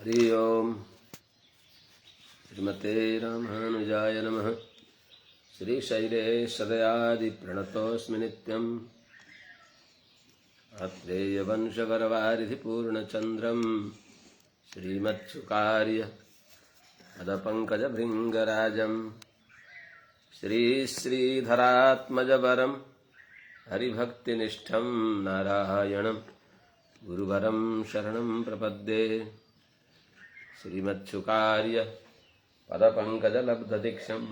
हरि ओम श्रीमते रामानुजाय नमः। श्रीशैले सदयादि प्रणतोऽस्मि नित्यम्। आत्रेयवंशवरवारिधि पूर्णचन्द्रम् श्रीमत्सुकार्य पदपङ्कजभृङ्गराजम् श्रीश्रीधरात्मजवरम् हरिभक्तिनिष्ठं नारायणं गुरुवरं शरणं प्रपद्ये। श्रीमत्सुकार्य पदपङ्कजलब्धदीक्षं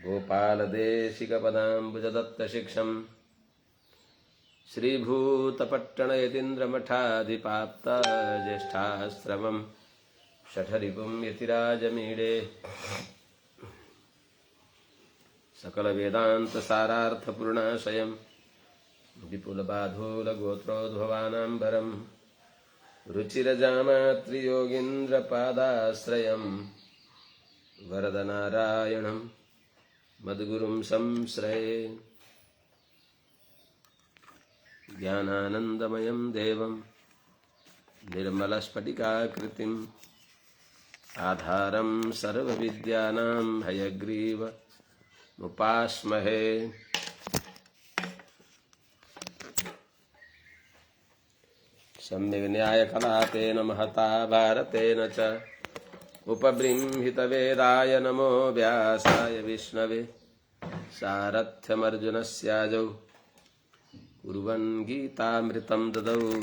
गोपालदेशिकपदाम्बुजदत्तशिक्षं श्रीभूतपट्टणयतीन्द्रमठाधिपाप्तज्येष्ठाश्रमं शठरिपुं यतिराजमीडे। सकलवेदान्तसारार्थपूर्णाशयं विपुलबाधूलगोत्रोद्भवानाम्बरं रुचिरजामात्रियोगीन्द्रपादाश्रयं वरदनारायणं मद्गुरुं संश्रये। ज्ञानानन्दमयं देवं निर्मलस्फटिकाकृतिम् आधारं सर्वविद्यानां हयग्रीवमुपास्महे। सम्यग् न्यायकलापेन महता भारतेन च उपबृंहितवेदाय नमो व्यासाय विष्णवे। सारथ्यमर्जुनस्याजौ कुर्वन् गीतामृतं ददौ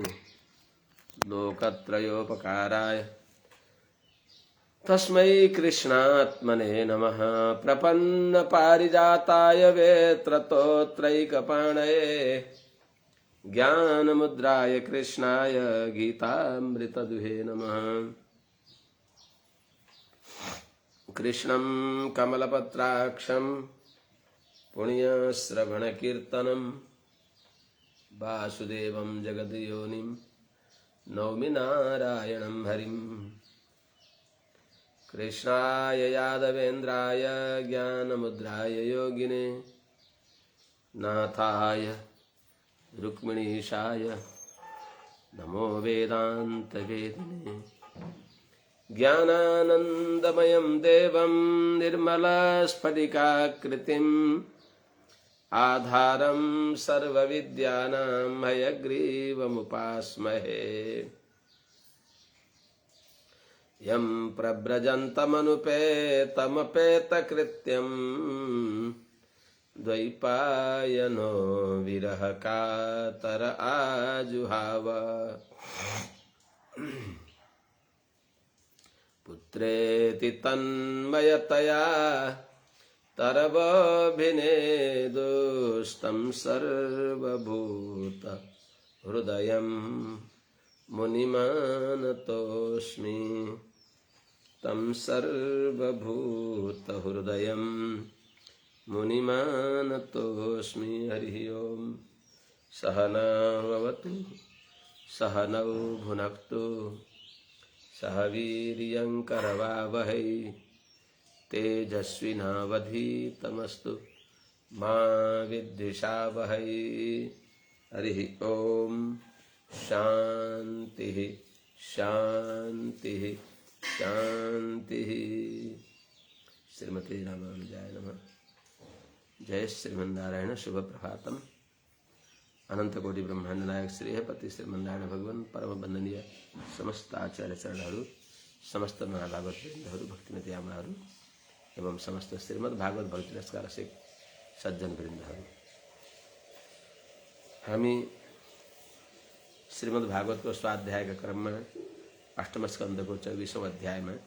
लोकत्रयोपकाराय तस्मै कृष्णात्मने नमः। प्रपन्नपारिजाताय वेत्रतोत्रैकपाणये ज्ञानमुद्राय कृष्णाय गीतामृतदुहे नमः। कृष्णं कमलपत्राक्षं पुण्यश्रवणकीर्तनं वासुदेवं जगद्योनिं नौमि नारायणं हरिं। कृष्णाय यादवेन्द्राय ज्ञानमुद्राय योगिने नाथाय रुक्मिणीशाय नमो वेदान्तवेदिने। ज्ञानानन्दमयं देवं निर्मलस्फटिकाकृतिम् आधारं सर्वविद्यानां हयग्रीवमुपास्महे। यं प्रव्रजन्तमनुपेतमपेतकृत्यं द्वैपायनो विरहकातर आजुहाव। पुत्रेति तन्मयतया तरवभिनेदुस्तं सर्वभूतहृदयं मुनिमानतोऽस्मि। तं सर्वभूतहृदयं मुनिमानतोऽस्मि। हरिः ओम्। सहनाववतु सहनौ भुनक्तु सह वीर्यङ्करवावहै तेजस्विनावधीतमस्तु मा विद्विषावहै। हरिः ओम्। शान्तिः शान्तिः शान्तिः। श्रीमते रामानुजाय नमः। जय श्रीमन्नारायण। शुभ प्रभातम। अनंतकोटि ब्रह्मांड नायक श्री है पति श्रीमन्नारायण भगवान परम वंदनीय समस्त आचार्य चरणहरू समस्त महाभागवत वृन्दहरू भक्तिमती आमाहरू एवं समस्त श्रीमद् भागवत भक्ति रसका रसिक सज्जन वृन्दहरू। हामी श्रीमद् भागवत को स्वाध्याय का क्रम में अष्टम स्कंद को 24वां अध्याय में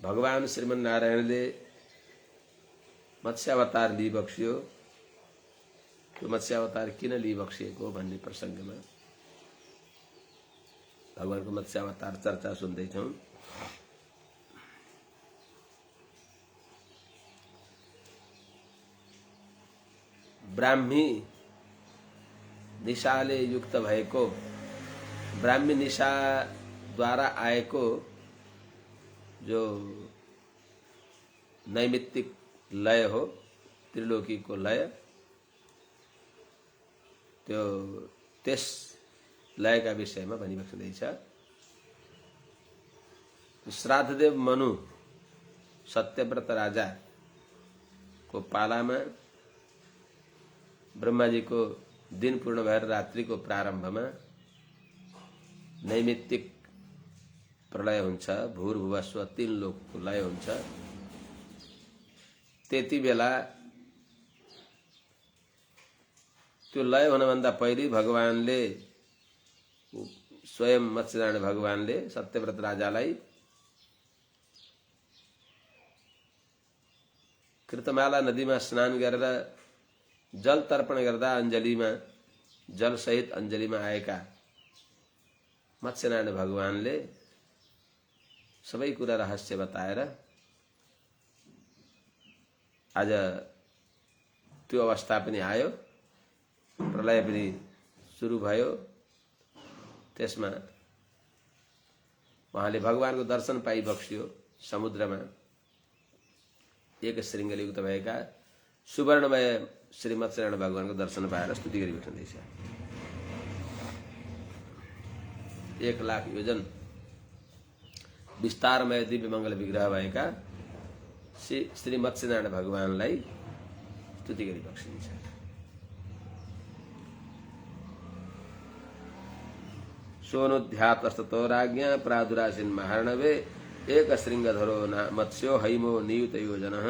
भगवान श्रीमन्नारायणले मत्स्यावतार ली बक्सियो। त्यो मत्स्यावतार किन ली बक्सिएको भन्ने प्रसङ्गमा भगवानको मत्स्यावतार चर्चा सुन्दैछौँ। ब्राह्मी निशाले युक्त भएको ब्राह्मी निशाद्वारा आएको जो नैमित्तिक लय हो त्रिलोकीको लय, त्यो त्यस लयका विषयमा भनिबक्सिँदैछ। श्राद्धदेव मनु सत्यव्रत राजा को पालामा ब्रह्माजीको दिन पूर्ण भएर रात्रिको प्रारम्भमा नैमित्तिक प्रलय हुन्छ, भूर्भुवस्व 3 लोकको लय हुन्छ। त्यति बेला त्यो लय हुनभन्दा पहिले भगवानले स्वयं मत्स्यनारायण भगवानले सत्यव्रत राजालाई कृतमाला नदीमा स्नान गरेर जल तर्पण गर्दा अञ्जलीमा जल सहित अञ्जलीमा आएका मत्स्यनारायण भगवानले सबै कुरा रहस्य बताएर आज त्यो अवस्था पनि आयो, प्रलय पनि सुरु भयो। त्यसमा उहाँले भगवानको दर्शन पाइबक्सियो। समुद्रमा एक श्रृङ्गले युक्त भएका सुवर्णमय श्री मत्स्यनारायण भगवानको दर्शन पाएर स्तुति गरिबस्नुहुँदैछ। 1,00,000 योजन विस्तारमय दिव्य मङ्गल विग्रह भएका श्री मत्स्यनारायण भगवानलाई स्तुति गरिबक्सिन्छ। सोनुध्यातस्ततो राज्ञा प्रादुरासीन महार्णवे एक श्रृंगधरो मत्स्यो हैमो नियुत योजनः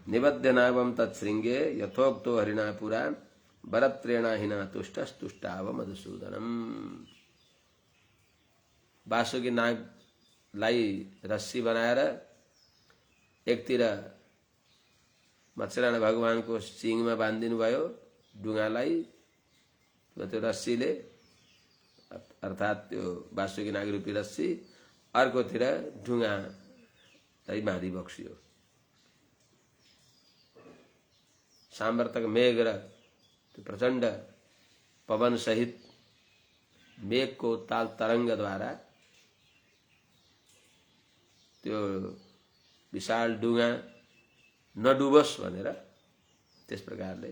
निबध्य नावम तत्श्रृंगे यथोक्तो हरिणा पुरा वरत्रेणाहिना तुष्टस्तुष्टाव मधुसूदनम। बासुकी नागलाई रस्सी बनाएर एकतिर मत्स्यनारायण भगवानको सिङमा बाँधिदिनु भयो डुङ्गालाई, त्यो रस्सीले अर्थात् त्यो बासुकी नाग रूपी रस्सी, अर्कोतिर ढुङ्गालाई बाँधि बक्सियो। सामर्थक मेघ र त्यो प्रचण्ड पवन सहित मेघको ताल तरङ्गद्वारा त्यो विशाल डुङ्गा नडुबोस् भनेर त्यस प्रकारले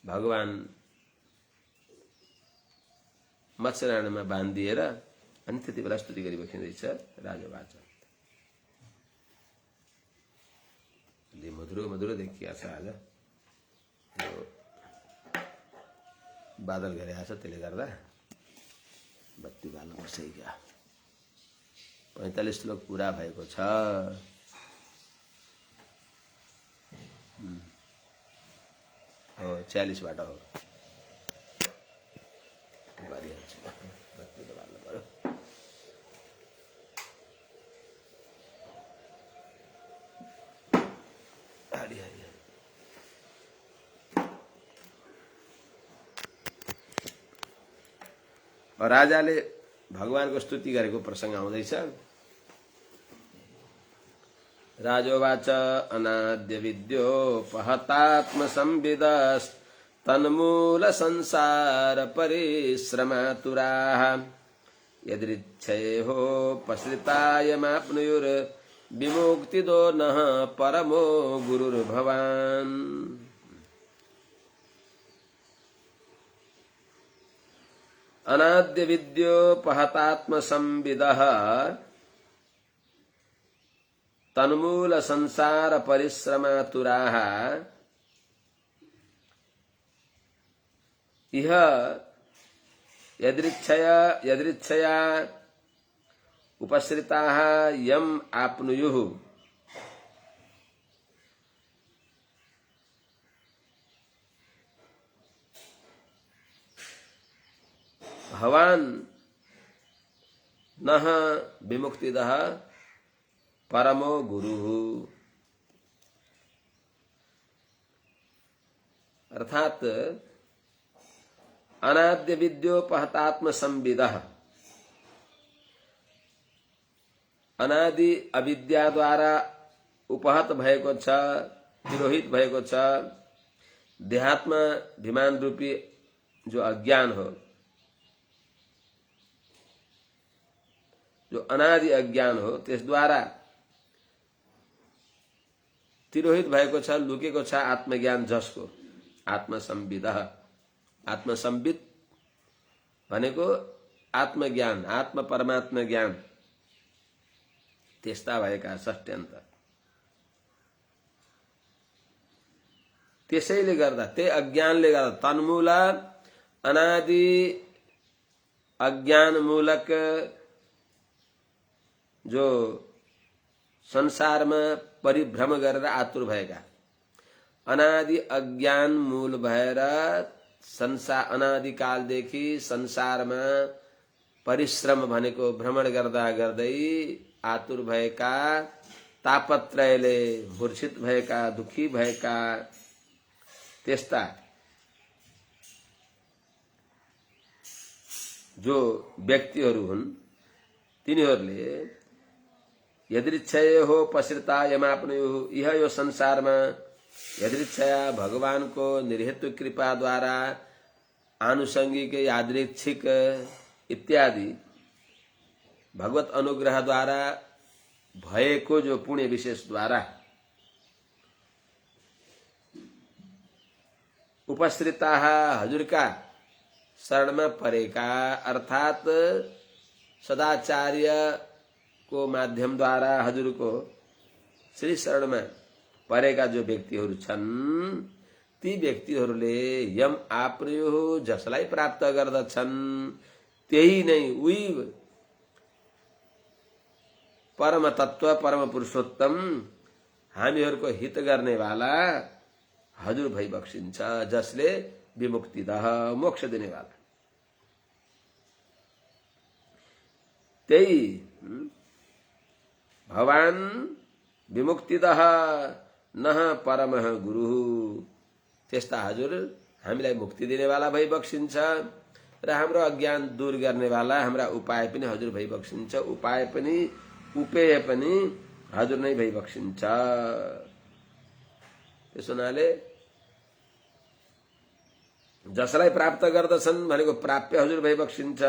भगवान मत्स्यनारायणमा बाँधिएर अनि त्यति बेला स्तुति गरिबक्सिँदैछ राजवाच। मधुरो मधुरो देखिया छ। आज यो बादल गरेको छ, त्यसले गर्दा बत्ती बाल्नुपर्छ क्या। 45 श्लोक पुरा भएको छ। हो 46 बाट हो। बत्ती त बाल्नु पर्यो। राजाले भगवानको स्तुति गरेको प्रसंग आउँदैछ। राजोवाच अनाद्य विद्योपहतात्म संविदस् तन्मूल संसार परिश्रमातुराः यदृच्छेहो पश्रितायमाप्नुयुर् विमुक्तिदो नः परमो गुरुर्भवान्। अनाद्य विद्योपहतात्म संविदः तन्मूल संसार परिश्रमातुराः इह यदृच्छया उपश्रिताः यम् आप्नुयुः भवान् नः विमुक्तिदः परमो गुरुः। अर्थात अनाद्य विद्योपहतात्म संविदः, अनादि अविद्या द्वारा उपहत भएको छ, तिरोहित भएको छ देहात्म अभिमान रूपी जो अज्ञान हो, जो अनादि अज्ञान हो, त्यसद्वारा तिरोहित भएको छ, लुकेको छ आत्मज्ञान जसको। आत्मसंविदः, आत्मसंविद भनेको आत्मज्ञान, आत्म परमात्मा ज्ञान। त्यस्ता भएका षष्ट्यन्त। त्यसैले गर्दा त्यही अज्ञानले गर्दा तन्मूल अनादि अज्ञान मूलक जो संसारमा परिभ्रम गरेर आतुर भएका, अनादि अज्ञान मूल भएर संसार अनादिकालदेखि संसारमा परिश्रम भनेको भ्रमण गर्दा गर्दै आतुर भएका, तापत्रयले मूर्छित भएका, दुखी भएका त्यस्ता जो व्यक्तिहरू हुन्, तिनीहरूले यदृच्छयो पश्रिता यमाप्नुयो, यह यो संसारमा यदृच्छया भगवानको निर्हेतु कृपाद्वारा आनुषंगिक यादृच्छिक इत्यादि भगवत अनुग्रहद्वारा भएको जो पुण्य विशेषद्वारा उपश्रिता हजुरका शरणमा परेका, अर्थात सदाचार्य को माध्यमद्वारा हजुरको श्री शरणमा परेका जो व्यक्तिहरू छन्, ती व्यक्तिहरूले यम आप्नुयो जसलाई प्राप्त गर्दछन् त्यही नै उही परम तत्व परम पुरुषोत्तम हामीहरूको हित गर्नेवाला हजुर भइबक्सिन्छ, जसले विमुक्तिदह मोक्ष दिनेवाला। त्यही भगवान विमुक्तिदह नह परमः गुरु, त्यस्ता हजुर हामीलाई मुक्ति दिनेवाला भइबक्सिन्छ र हाम्रो अज्ञान दूर गर्नेवाला हाम्रा उपाय पनि हजुर भइबक्सिन्छ, उपाय पनि उपेय पनि हजुर नै भइबक्सिन्छ। त्यसो हुनाले जसलाई प्राप्त गर्दछन् भनेको प्राप्य हजुर भइबक्सिन्छ,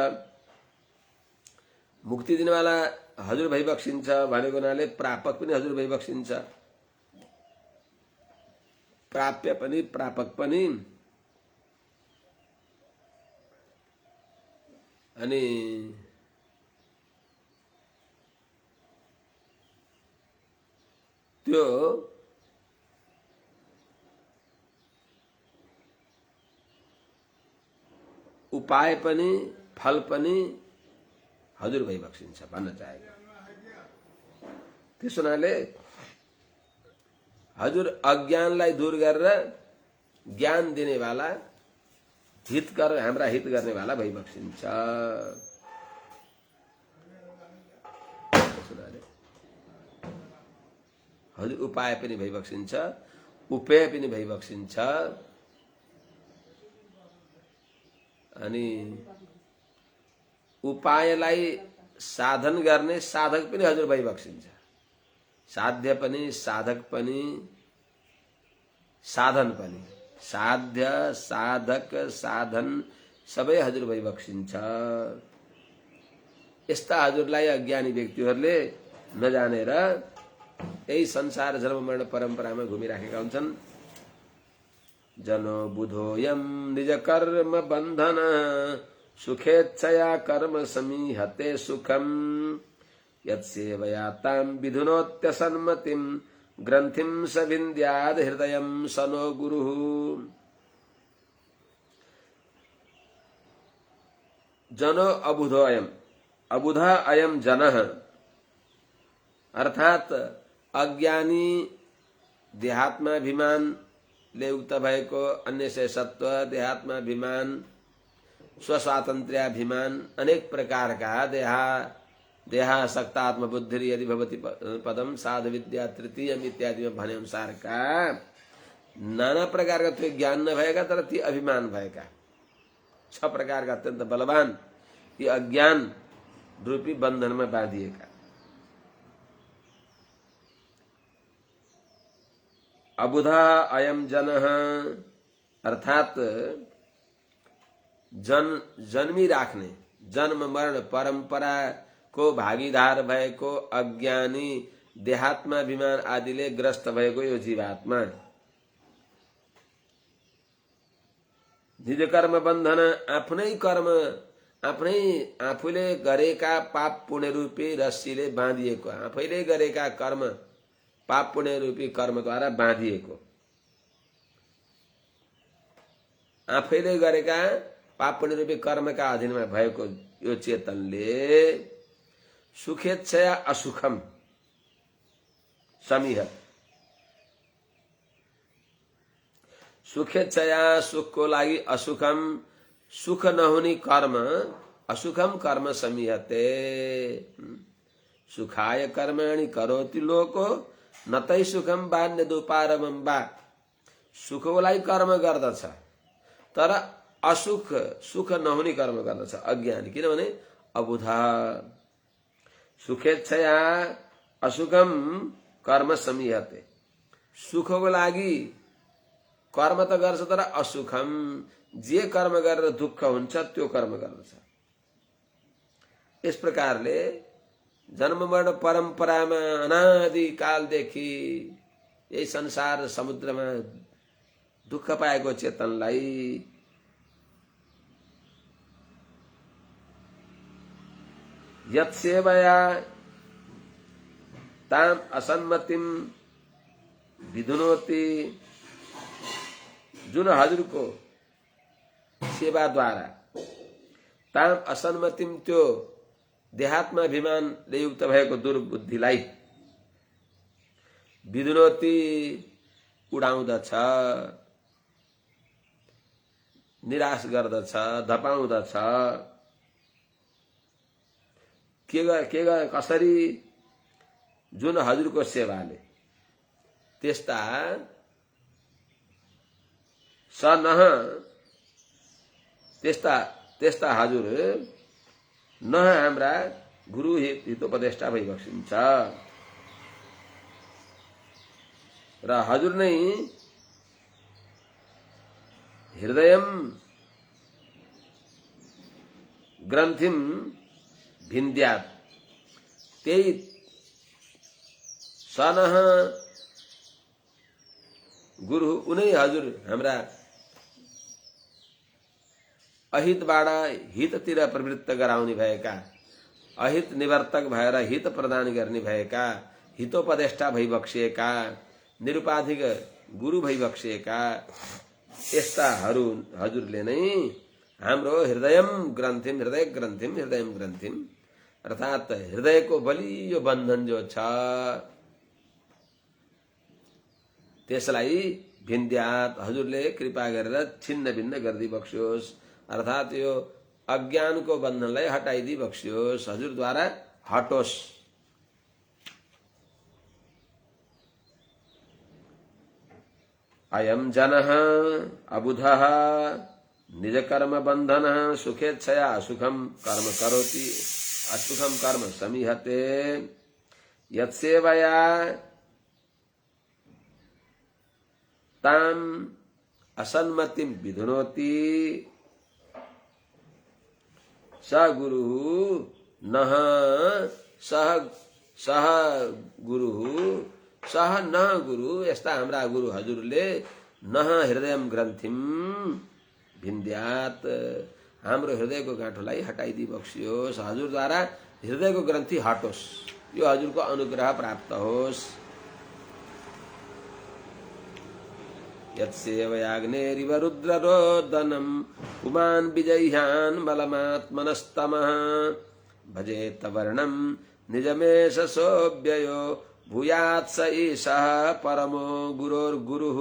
मुक्ति दिनेवाला हजुर भइबक्सिन्छ भनेको हुनाले प्रापक पनि हजुर भइबक्सिन्छ, प्राप्य पनि प्रापक पनि। अनि त्यो उपाय पनि फल पनि हजुर भइबक्सिन्छ भन्न चाहेको। त्यसो हुनाले हजुर अज्ञानलाई दूर गरेर ज्ञान दिनेवाला, हाम्रा हित गर्नेवाला भइबक्सिन्छ। हजुर उपाय पनि भइबक्सिन्छ, उपेय पनि भइबक्सिन्छ, अनि उपायलाई साधन गर्ने साधक पनि हजुर भइबक्सिन्छ, साध्य पनि साधक पनि साधन पनि, साध्य साधक साधन सबै हजुर भइबक्सिन्छ। यस्ता हजुरलाई अज्ञानी व्यक्तिहरूले नजानेर यही संसार जन्म मरण परम्परामा घुमिराखेका हुन्छन्। जनो बुधोयम निज कर्म बन्धन सुखेच्छया कर्म समीहते सुखम यत्सेवया ताम विधुनोत्यसन्मतिम ग्रंथिम स विन्द्याद हृदयम सनो गुरुः। जनो अबुधोयम, अबुध अयम जनः, अर्थात अज्ञानी देहात्माभिमानले युक्त भएको अन्य शेषत्व, देहात्माभिमान, स्वस्वातन्त्र्याभिमान, अनेक प्रकारका देहासक्तात्म बुद्धि यदि भवति पदम साध विद्या तृतीयम इत्यादि में भने अनुसारका नाना प्रकारका त्यो ज्ञान नभएका तर ती अभिमान भएका 6 प्रकारका अत्यन्त बलवान यी अज्ञान रूपी बन्धनमा बाँधिएका। अबुधा अयम जनः, अर्थात जन्मी राख्ने, जन्म मरण परम्परा को भागीदार भएको अज्ञानी देहात्माभिमान आदिले ग्रस्त भएको यो जीवात्मा निज कर्म बन्धन, आफ्नै कर्म आफूले गरेका पाप पुण्य रूपी रस्सीले बाँधिएको, आफैले गरेका कर्म पाप पुण्य रूपी कर्मद्वारा बाँधिएको, आफैले गरेका पाप पुण्य रूपी कर्मका अधीनमा भएको यो चेतनले सुखेच्छया असुखम समीह, सुखेच्छया सुखको लागि असुखम सुख नहुने कर्म असुखम कर्म समीहते, सुखाय कर्माणि करोति लोको नतै सुखम बान्य दुपारमं बा, सुखको लागि कर्म गर्दछ तर असुख सुख नहुने कर्म गर्दछ अज्ञानी, किनभने अबुधा। सुखेच्छया असुखम कर्म समीहते, सुखको लागि कर्म त गर्छ तर असुखम, जे कर्म गरेर दुःख हुन्छ त्यो कर्म गर्दछ। यस प्रकारले जन्म मरण परम्परामा अनादि कालदेखि यही संसार समुद्रमा दुःख पाएको चेतनलाई यत सेवया ताम असन्मतिम विधुनोति, जुन हजुरको सेवाद्वारा ताम असन्मतिम त्यो देहात्माभिमानले युक्त भएको दुर्बुद्धिलाई विधुनोति उडाउँदछ, निराश गर्दछ, धपाउँदछ। कसरी? जुन हजुरको सेवाले त्यस्ता सनह त्यस्ता हजुर न हाम्रा गुरु हितोपदेष्टा भइबक्सिन्छ र हजुर नै हृदयम ग्रन्थिम भिन्द्यात्, त्यही सनह गुरु उनै हजुर हाम्रा अहितबाट हिततिर प्रवृत्त गराउने भएका, अहित निवर्तक भएर हित प्रदान गर्ने भएका, हितोपदेष्टा भइबक्सिएका, निरुपाधिक गुरु भइबक्सिएका यस्ताहरू हजुरले नै हाम्रो हृदयम ग्रन्थिम हृदयम ग्रन्थिम अर्थात् हृदयको बलियो बन्धन जो छ त्यसलाई भिन्द्यात्, हजुरले कृपा गरेर छिन्न भिन्न गरिदिई बक्सियोस्, अर्थात् यो अज्ञानको बन्धनलाई हटाइदिई बक्सियोस्, हजुरद्वारा हटोस्। अयम जनः अबुधः निज कर्म बन्धनः सुखेच्छया असुखम कर्म करोति, असुखम कर्म समीहते, यत्सेवया ताम असन्मतिम विधुनोति, स गुरु नः सह गुरु सह न गुरु, यस्ता हाम्रा गुरु हजुरले नह हृदयम ग्रन्थिम भिन्द्यात्, हाम्रो हृदयको गाँठोलाई हटाइदिई बक्सियोस्, हजुरद्वारा हृदयको ग्रन्थि हटोस्, यो हजुरको अनुग्रह प्राप्त होस्। यत्सेवयाग्नेरिव रुद्ररोदनम् पुमान् विजह्यान् बलमात्मनस्तमः, भजेत वर्णम् निजमेष सोऽव्ययो भूयात् स ईशः परमो गुरोर्गुरुः।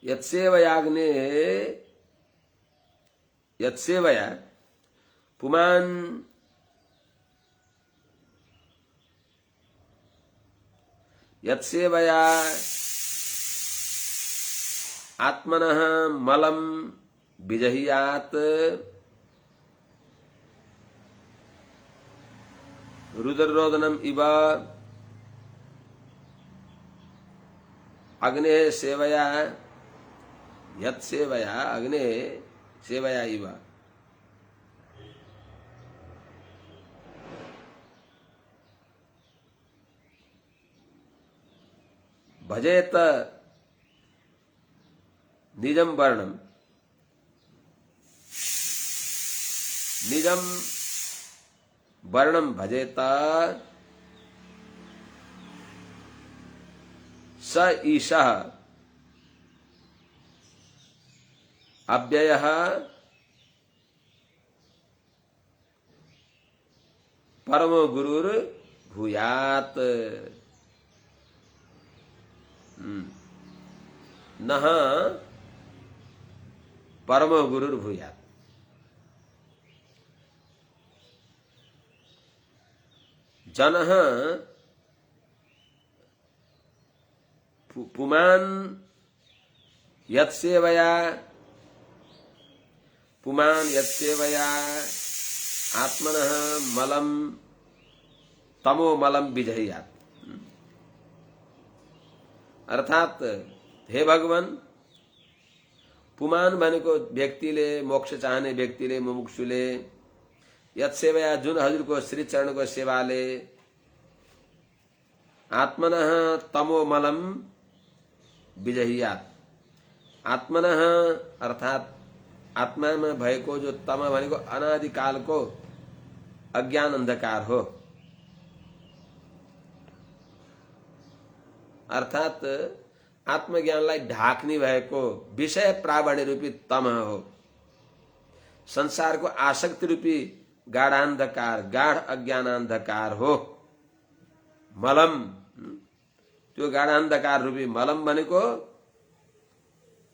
यत्सेवया पुमान् यत्सेवया आत्मनः मलं विजह्यात् रुद्ररोदनम् इव अग्नेः सेवया, यत्सेवया अग्नेः सेवया इव भजेत निजम वर्णम, निजम वर्णम भजेता स ईशः अव्ययः परमो गुरुर भूयात। नः परमो गुरुर भूयात। जनः पुमान् यत्सेवया आत्मनः मलं तमो मलं विजह्यात्। अर्थात हे भगवान, पुमान भनेको व्यक्तिले, मोक्ष चाहने व्यक्तिले, मुमुक्षुले, यत सेवया जुन हजुरको श्री चरणको सेवाले, आत्मनः तमो मलम विजह्यात्। आत्मनः अर्थात आत्मामा भएको जो तम भनेको अनादिकालको अज्ञान अंधकार हो, अर्थात आत्मज्ञानलाई ढाक्ने भएको विषय प्रावण्य रूपी तम हो। संसारको आसक्ति रूपी गाढान्धकार, गाढ अज्ञानान्धकार हो मलम। त्यो गाढान्धकार रूपी मलम भनेको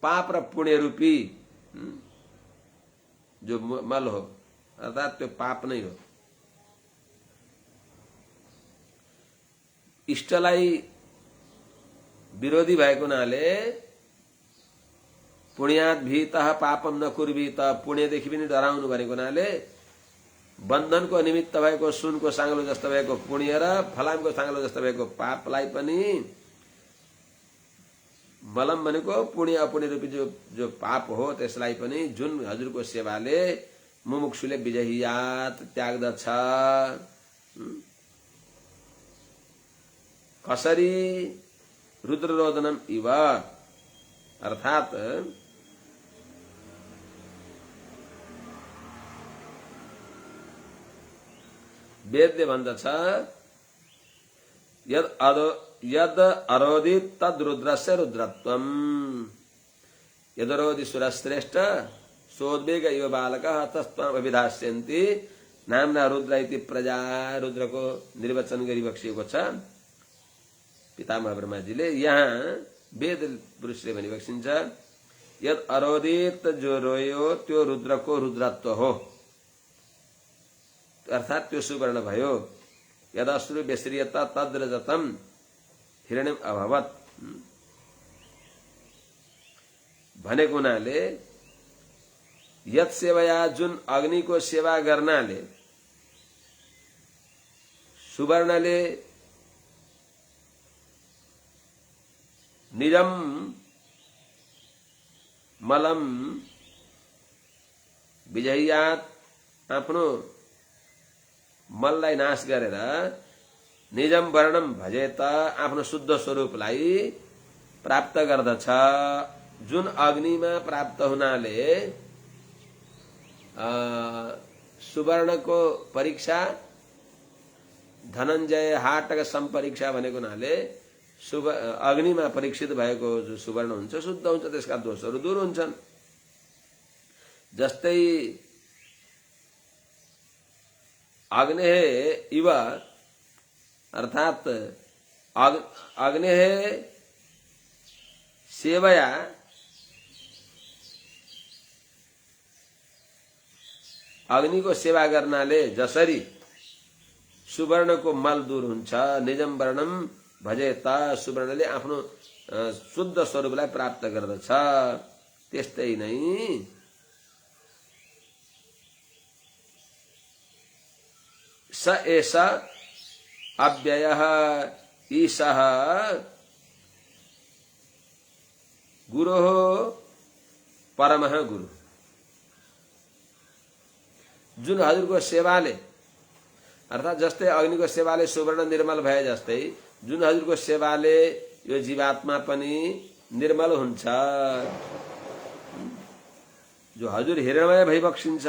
पाप र पुण्य रूपी जो मल हो, अर्थात त्यो पाप नै हो। इष्टलाई विरोधी भएको हुनाले पुण्यात भीतः पापम न कुर्वीत, पुण्यदेखि पनि डराउनु भनेको हुनाले बन्धनको निमित्त भएको सुनको साङ्लो जस्तो भएको पुण्य र फलामको साङ्लो जस्तो भएको पापलाई पनि मलम भनेको पुण्य अपुण्य रूपी जो पाप हो त्यसलाई पनि जुन हजुरको सेवाले मुमुक्षुले विजह्यात् त्याग्दछ। कसरी रुद्ररोदनम इव, अर्थात वेदले भन्दछ यद अरोदित तद रुद्रस्य रुद्रत्वम, यदरोदि सुरश्रेष्ठ सोद्वेग इव बालकः तस्त्वाम् अभिधास्यन्ति नाम्ना रुद्र इति प्रजा। रुद्रको निर्वचन गरी बक्सिएको छ पितामह ब्रह्माजीले। यहाँ वेद पुरुषले भनी बक्सिन्छ यद अरोदित जो रोयो त्यो रुद्रको रुद्रत्व हो, अर्थात त्यो सुवर्ण भयो। यदश्रु व्यश्रियत तद्रजतम हिरण्यम अभवत् भनेको हुनाले यत सेवया जुन अग्निको सेवा गर्नाले सुवर्णले निजम मलम विजह्यात्, आफ्नो मललाई नाश गरेर निजम वर्णम भजेत, आफ्नो शुद्ध स्वरूपलाई प्राप्त गर्दछ। जुन अग्निमा प्राप्त हुनाले सुवर्णको परीक्षा धनञ्जय हाटक सम्परीक्षा भनेको हुनाले अग्निमा परीक्षित भएको जो सुवर्ण हुन्छ शुद्ध हुन्छ, त्यसका दोषहरू दूर हुन्छन्। जस्तै अग्नेः इव, अर्थात अग्नेः सेवया अग्निको सेवा गर्नाले जसरी सुवर्णको मल दूर हुन्छ, निजम वर्णम भजेत, सुवर्णले आफ्नो शुद्ध स्वरूपलाई प्राप्त गर्दछ, त्यस्तै नै स एष अव्ययः ईशः गुरोः परमः गुरु। जुन हजुरको सेवाले, अर्थात जस्तै अग्निको सेवाले सुवर्ण निर्मल भए जस्तै जुन हजुरको सेवाले यो जीवात्मा पनि निर्मल हुन्छ, जो हजुर हिरणमय भइबक्सिन्छ।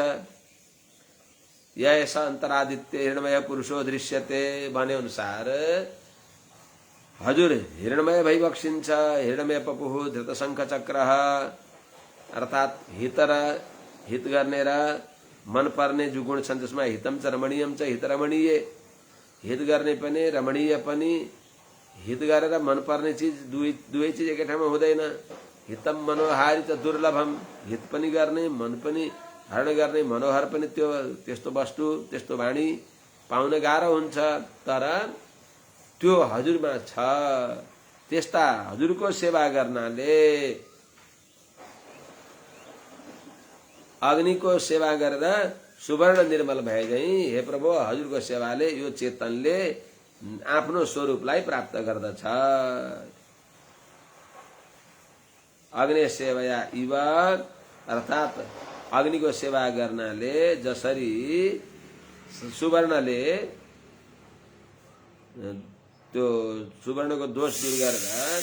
यस अन्तरादित्य हिरणमय पुरुषो दृश्यते भने अनुसार हजुर हिरणमय भइबक्सिन्छ। हिरणमय पपुः धृतशङ्ख चक्रः अर्थात् हित गर्ने र मन पर्ने जो गुण छन् त्यसमा हितम च रमणीयम च हितरमणीय, हित गर्ने पनि रमणीय पनि। हित गरेर मन पर्ने चिज दुवै चिज एकै ठाउँमा हुँदैन। हितम मनोहारी च दुर्लभम, हित पनि गर्ने मन पनि हरण गर्ने मनोहर पनि त्यस्तो वस्तु त्यस्तो वाणी पाउन गाह्रो हुन्छ। तर त्यो हजुरमा छ। त्यस्ता हजुरको सेवा गर्नाले, अग्निको सेवा गरेर सुवर्ण निर्मल भए झैं हे प्रभु हजुरको सेवाले यो चेतनले आफ्नो स्वरूपलाई प्राप्त गर्दछ। अग्नि सेवया इव अर्थात् अग्निको सेवा गर्नाले जसरी सुवर्णले त्यो सुवर्णको दोष दूर गरेर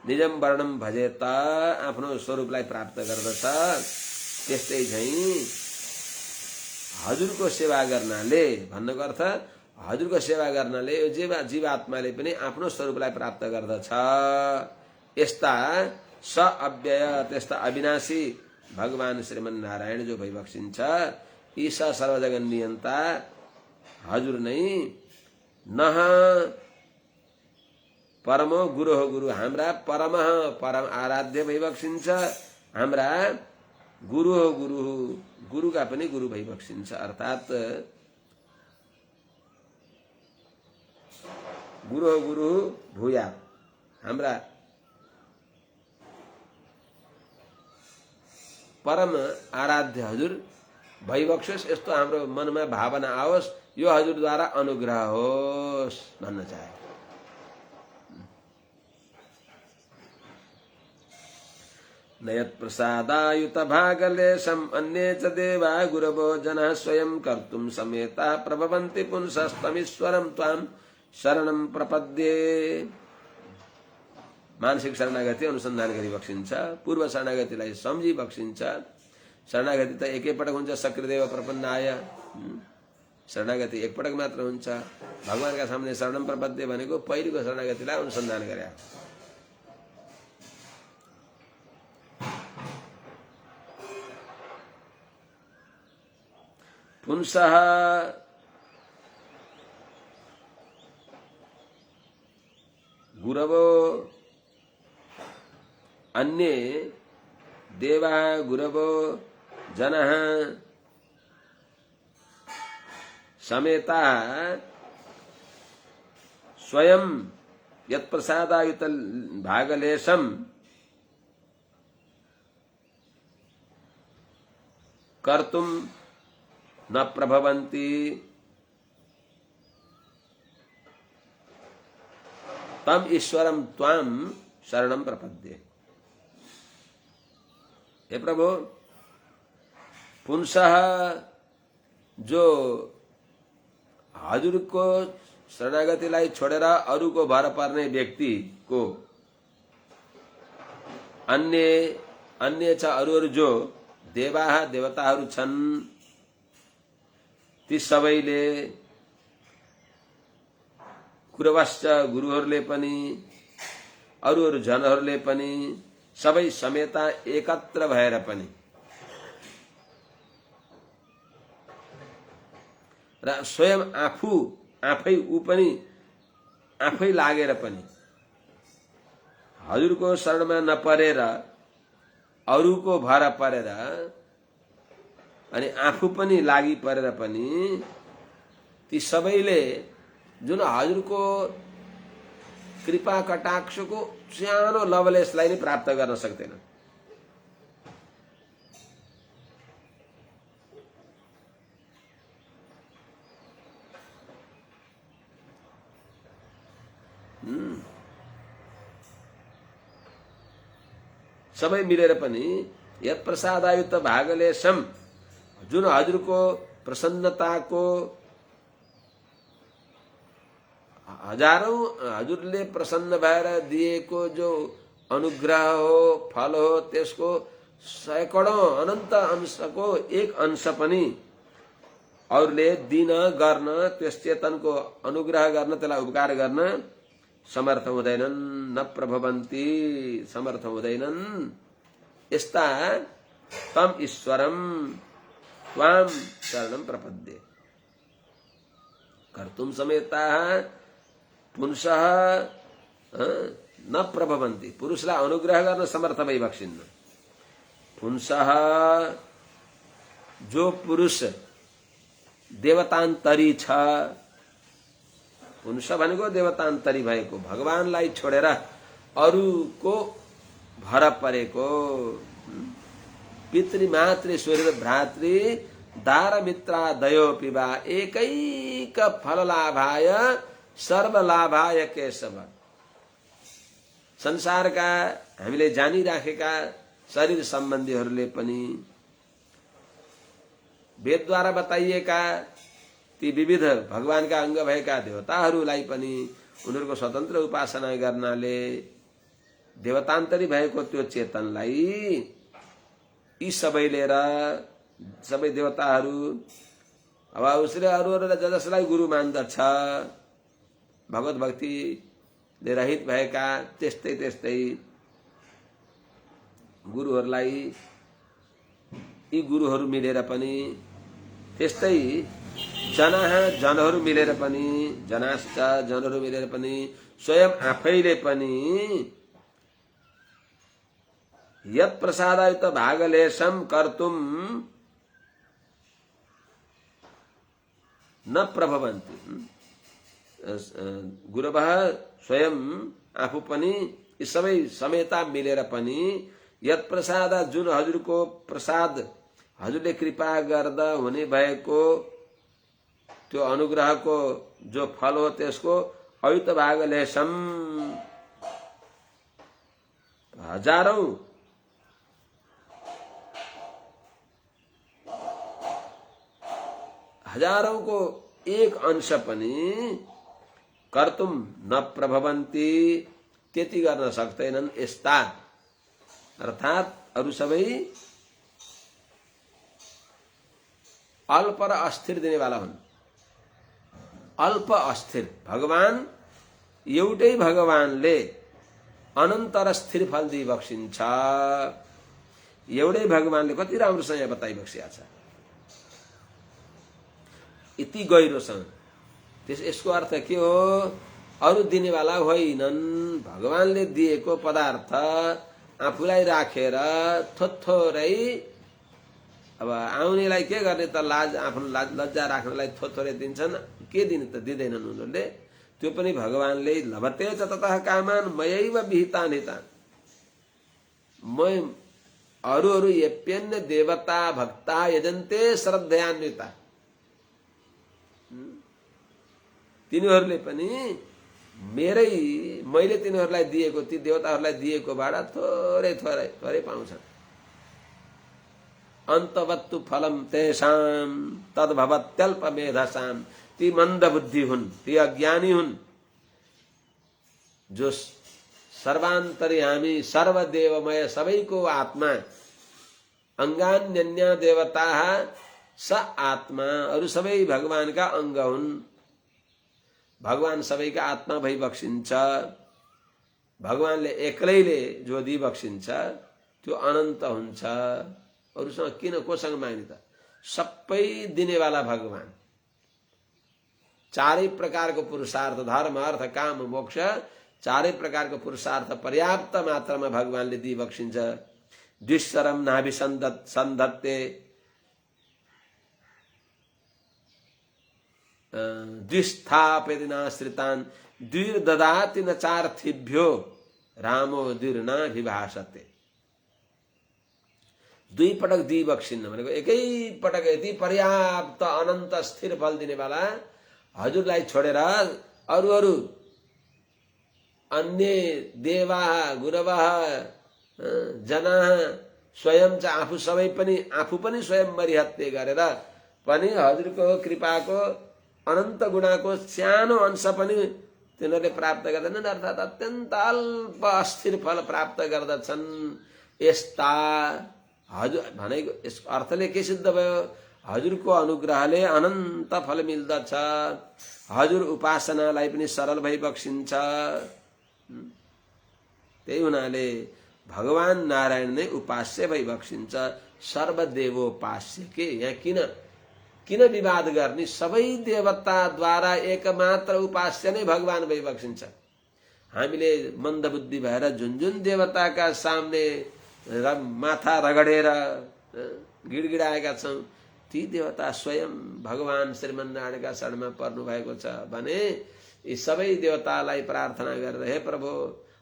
निजम वर्णम भजेत आफ्नो स्वरूपलाई प्राप्त गर्दछ, त्यस्तै झैं हजुरको सेवा गर्नाले, भन्नुको अर्थ हजुरको सेवा गर्नाले यो जीवात्माले पनि आफ्नो स्वरूपलाई प्राप्त गर्दछ। यस्ता स अव्यय त्यस्ता अविनाशी भगवान श्रीमन नारायण जो भइबक्सिन्छ, यी सर्वजगन नियन्ता हजुर नै नह परमो गुरु हो, गुरु हाम्रा परम आराध्य भइबक्सिन्छ। हाम्रा गुरु हो, गुरुका पनि गुरु भइबक्सिन्छ। अर्थात् गुरु हो गुरु भूया, हाम्रा परम आराध्य हजुर भइबक्सोस्, यस्तो हाम्रो मनमा भावना आओस्, यो हजुरद्वारा अनुग्रह होस् भन्न चाहे। नयत् प्रसादायुत भागलेशम् अन्ये च देवा गुरवो जनः स्वयं कर्तुं समेता प्रभवन्ति पुंसस्तमीश्वरं त्वां शरणं प्रपद्ये। मानसिक शरणागति अनुसन्धान गरी बक्सिन्छ, पूर्व शरणागतिलाई सम्झी बक्सिन्छ। शरणागति त एकैपटक हुन्छ, सक्रियदेव प्रपन्नाय शरणागति एकपटक मात्र हुन्छ। भगवानका सामने शरणम प्रपद्ये भनेको पहिलो शरणागतिलाई अनुसन्धान गरे। पुंसः गुरवो अन्ये देवा गुरवो जनः समेता स्वयं यत्प्रसादायुत भागलेशम् कर्तुं न प्रभवन्ति तम ईश्वरम त्वाम शरणम प्रपद्ये। हे प्रभु, पुंसः जो हजुरको शरणागतिलाई छोडेर अरूको भर पर्ने व्यक्ति को अन्य छ अरू जो देवाः देवताहरू छन्, ती सबैले गुरवश्च गुरुहरूले पनि अरू जनहरूले पनि सबै समेता एकत्र भएर पनि र स्वयं आफै ऊ पनि आफै लागेर पनि हजुरको शरणमा नपरेर अरूको भर परेर अनि आफू पनि लागि परेर पनि ती सबैले जुन हजुरको कृपा कटाक्षको सानो लवलेशलाई नै प्राप्त गर्न सक्दैन। सबै मिलेर पनि यत प्रसादायुत भागलेशम जुन हजुरको प्रसन्नताको हजारौं हजुरले प्रसन्न भएर दिएको जो अनुग्रह हो, फल हो, त्यसको सैकडौं अनन्त अंशको एक अंश पनि अरूले दिन गर्न त्यस चेतनको अनुग्रह गर्न त्यसलाई उपकार गर्न समर्थ हुँदैनन्। न प्रभवन्ती समर्थ हुँदैनन्। यस्ता तम ईश्वरम त्वाम शरणम प्रपद्ये कर्तुम समेताः पुंसः न प्रभवन्ती। पुरुषलाई अनुग्रह गर्न समर्थ भइबक्सिन्न। पुंसः जो पुरुष देवतान्तरी छ, पुंस भनेको देवतान्तरी भएको, भगवानलाई छोडेर अरूको भर परेको, पितृ मातृ सूर्य भ्रातृ दार मित्रादयो पिबा एकैक फललाभाय सर्वलाभाय केशव। संसारका हामीले जानिराखेका शरीर सम्बन्धीहरूले पनि वेदद्वारा बताइएका ती विविध भगवानका अंग भएका देवताहरूलाई पनि उनीहरूको स्वतन्त्र उपासना गर्नाले देवतान्तरी भएको त्यो चेतनलाई यी सबैले र सबै देवताहरू अब उसले अरूहरूलाई जसलाई गुरु मान्दछ, भगवत भक्तिले रहित भएका त्यस्तै त्यस्तै गुरुहरूलाई यी गुरुहरू मिलेर पनि, त्यस्तै जनहरू मिलेर पनि, जनाश्च जनहरू मिलेर पनि स्वयं आफैले पनि यत् प्रसादायुत भागलेशम कर्तुम न प्रभवन्ति। गुरुवः स्वयं आफू पनि यी सबै समेता मिलेर पनि यत् प्रसाद जुन हजुरको प्रसाद हजुरले कृपा गर्दा हुने भएको त्यो अनुग्रहको जो फल हो त्यसको अयुत भागलेशम हजारौं को एक अंश पनि कर्तुम न प्रभवन्ती त्यति गर्न सक्दैनन्। यस्ता अर्थात अरू सबै अल्प र अस्थिर दिनेवाला हुन्। अल्प अस्थिर भगवान एउटै भगवानले अनन्त र स्थिर फल दिइबक्सिन्छ। एउटै भगवानले कति राम्रोसँग यहाँ बताइबक्सिया छ, यति गहिरोसँग। यसको अर्थ के हो? अरू दिनेवाला होइनन्, भगवानले दिएको पदार्थ आफूलाई राखेर थोथोरै, अब आउनेलाई के गर्ने त लाज, आफ्नो लज्जा राख्नलाई थोथोरै दिन्छन्, के दिने त दिँदैनन् उनीहरूले। त्यो पनि भगवानले लभते च ततः कामान मयैव विहितान् हितान्। म अरू यप्यन्य देवता भक्ता यजन्ते श्रद्धयान्विता। तिनीहरूले पनि मैले तिनीहरूलाई दिएको, ती देवताहरूलाई दिएकोबाट थोरै थोरै थोरै पाउँछन्। अन्तवत्तु फलम तेषाम तद्भवत्यल्प मेधसाम। ती मन्द बुद्धि हुन्, ती अज्ञानी हुन्, जो सर्वान्तर्यामी सर्वदेवमय सबैको आत्मा, अंगान्यन्य देवता स आत्मा, अरू सबै भगवानका अंग हुन्। भगवान सबैका आत्मा भइबक्सिन्छ। भगवानले एक्लैले जो दिइबक्सिन्छ त्यो अनन्त हुन्छ। अरूसँग किन कोसँग माग्ने त? सबै दिनेवाला भगवान। चारै प्रकारको पुरुषार्थ, धर्म अर्थ काम मोक्ष, चारै प्रकारको पुरुषार्थ पर्याप्त मात्रामा भगवानले दिइबक्सिन्छ। द्विशरम नाभि सन्दत्ते द्विस्थापेदिनाश्रितान् द्विर्ददाति न चार्थिभ्यो रामो द्विर्ना विभाषते। दुई पटक दिइबक्सिन्न भनेको एकै पटक यति पर्याप्त अनन्त स्थिर फल दिनेवाला हजुरलाई छोडेर अरू अन्य देवा गुरवः जना स्वयं चाहिँ आफू पनि स्वयं मरिहत्ते गरेर पनि हजुरको कृपाको अनन्त गुणाको सानो अंश पनि तिनीहरूले प्राप्त गर्दैनन्, अर्थात् अत्यन्त अल्प अस्थिर फल प्राप्त गर्दछन्। यस्ता हजुर भनेको यसको अर्थले के सिद्ध भयो? हजुरको अनुग्रहले अनन्त फल मिल्दछ, हजुर उपासनालाई पनि सरल भई बक्सिन्छ। त्यही हुनाले भगवान नारायण नै उपास्य भई बक्सिन्छ, सर्वदेवोपास्य। के यहाँ किन विवाद गर्ने? सबै देवताद्वारा एकमात्र उपास्य नै भगवान भई बक्सिन्छ। हामीले मन्दबुद्धि भएर जुन जुन देवताका सामने माथा रगडेर गिडगिडाएका छौं, ती देवता स्वयं भगवान श्रीमन्नारायणका शरणमा पर्नु भएको छ भने यी सबै देवतालाई प्रार्थना गरेर, हे प्रभु,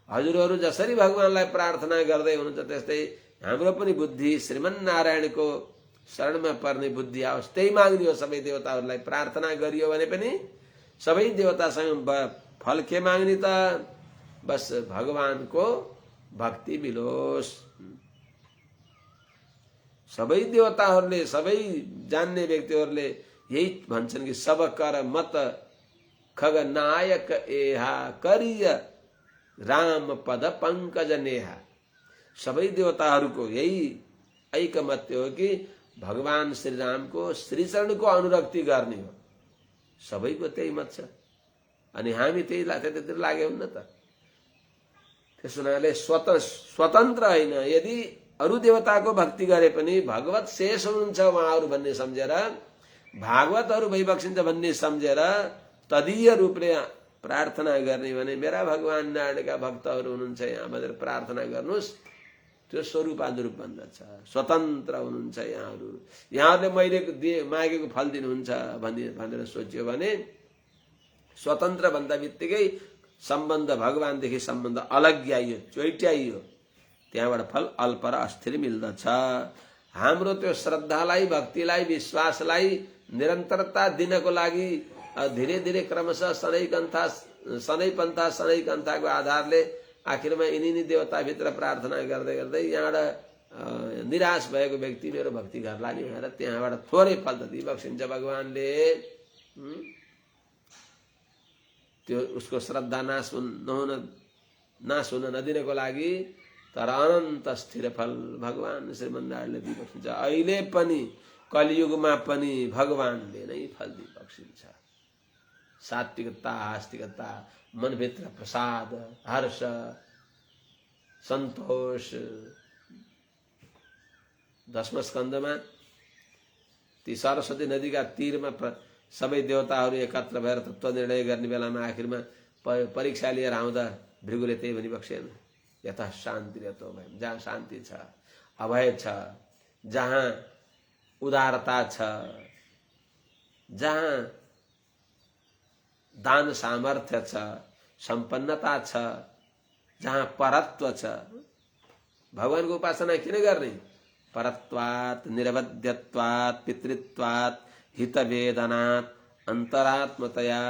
हजुरहरू जसरी भगवानलाई प्रार्थना गर्दै हुनुहुन्छ त्यस्तै हाम्रो पनि बुद्धि श्रीमन्नारायणको शरणमा पर्ने बुद्धि आओस्, त्यही माग्ने हो। सबै देवताहरूलाई प्रार्थना गरियो भने पनि सबै देवतासँग फल के माग्ने त? बस भगवानको भक्ति मिलोस्। सबै देवताहरूले, सबै जान्ने व्यक्तिहरूले यही भन्छन् कि सब कर मत खग नायक एहा करिय राम पद पंकज नेहा। सबै देवताहरूको यही ऐकमत्य हो कि भगवान श्री रामको श्रीचरणको अनुरक्ति गर्ने हो। सबैको त्यही मत छ अनि हामी त्यतिर लाग्यौं न त। त्यस हुनाले स्वतन्त्र होइन, यदि अरू देवताको भक्ति गरे पनि भगवत शेष हुनुहुन्छ उहाँहरू भन्ने सम्झेर, भागवतहरू भइबक्सिन्छ भन्ने सम्झेर तदीय रूपले प्रार्थना गर्ने भने मेरा भगवान नारायणका भक्तहरू हुनुहुन्छ यहाँ भनेर प्रार्थना गर्नुहोस्, त्यो स्वरूपानुरूप भन्दछ। स्वतन्त्र हुनुहुन्छ यहाँहरूले मैले मागेको फल दिनुहुन्छ भनेर सोच्यो भने स्वतन्त्र भन्दा बित्तिकै सम्बन्ध भगवानदेखि सम्बन्ध अलग्याइयो, चोइट्याइयो, त्यहाँबाट फल अल्प र अस्थिर मिल्दछ। हाम्रो त्यो श्रद्धालाई, भक्तिलाई, विश्वासलाई निरन्तरता दिनको लागि धीरे धीरे क्रमशः सनै पन्था सनै कन्थाको आधारले आखिरमा यिनी देवताभित्र प्रार्थना गर्दै गर्दै यहाँबाट निराश भएको व्यक्ति मेरो भक्ति गर्ला नि भनेर त्यहाँबाट थोरै फल त दिइबक्सिन्छ भगवानले। त्यो उसको श्रद्धा नाश हुन नदिनको लागि तर अनन्त स्थिर फल भगवान श्रीमन्नारायणले दिइबक्सिन्छ। अहिले पनि कलियुगमा पनि भगवानले नै फल दिइबक्सिन्छ। सात्विकता, आस्तिकता, मनभित्र प्रसाद, हर्ष, सन्तोष। 10वां स्कन्धमा ती सरस्वती नदीका तीरमा सबै देवताहरू एकत्र भएर तत्त्व निर्णय गर्ने बेलामा आखिरमा परीक्षा लिएर आउँदा भृगुले त्यही भनिबक्सेन, यता शान्ति रहतो भए। जहाँ शान्ति छ, अभय छ, जहाँ उदारता छ, जहाँ दान सामर्थ्य छ, सम्पन्नता छ, जहाँ परत्व छ, भगवानको उपासना किन गर्ने? परत्वात्, निरवध्यत्वात्, पितृत्वात्, हितवेदनात्, अन्तरात्मतया,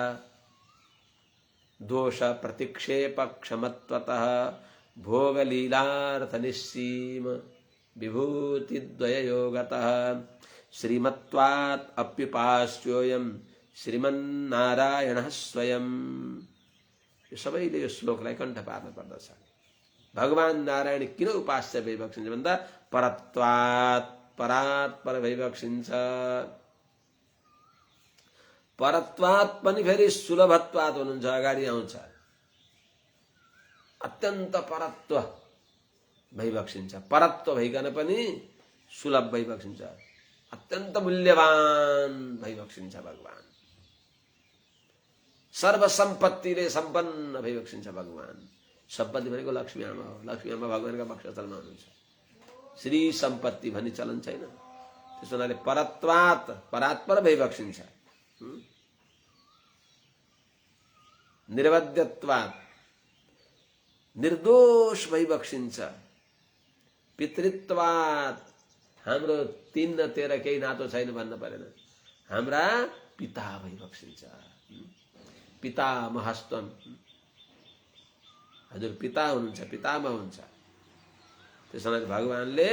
दोष प्रतिक्षेप क्षमत्वतः, भोगलीलार्थ निस्सीम विभूतिद्वययोगतः, श्रीमत्वात् अप्युपास्योऽयं श्रीमन्नारायणः स्वयं। यो सबैले यो श्लोकलाई कण्ठ पार्न पर्दछ। भगवान नारायण किन उपास्य भइबक्सिन्छ भन्दा परत्वात्, परात्पर भइबक्सिन्छ। परत्वात् पनि फेरि सुलभत्वात् हुनुहुन्छ, अगाडि आउँछ। अत्यन्त परत्व भइबक्सिन्छ, परत्व भइकन पनि सुलभ भइबक्सिन्छ, अत्यन्त मूल्यवान भइबक्सिन्छ भगवान। सर्वसम्पत्तिले सम्पन्न भइबक्सिन्छ भगवान। सम्पत्ति भनेको लक्ष्मी आमा हो। लक्ष्मी आमा भगवानका वक्षस्थलमा हुनुहुन्छ। श्री सम्पत्ति भन्ने चलन छैन। त्यसो हुनाले परत्वात्, परात्पर भइबक्सिन्छ। निरवध्यत्वात्, निर्दोष भइबक्सिन्छ। पितृत्वात्, हाम्रो 3 न 13 केही नातो छैन भन्न परेन, हाम्रा पिता भइबक्सिन्छ। पितामहस्त्वम्, हजुर पिता हुनुहुन्छ, पितामह हुन्छ। त्यसैले भगवानले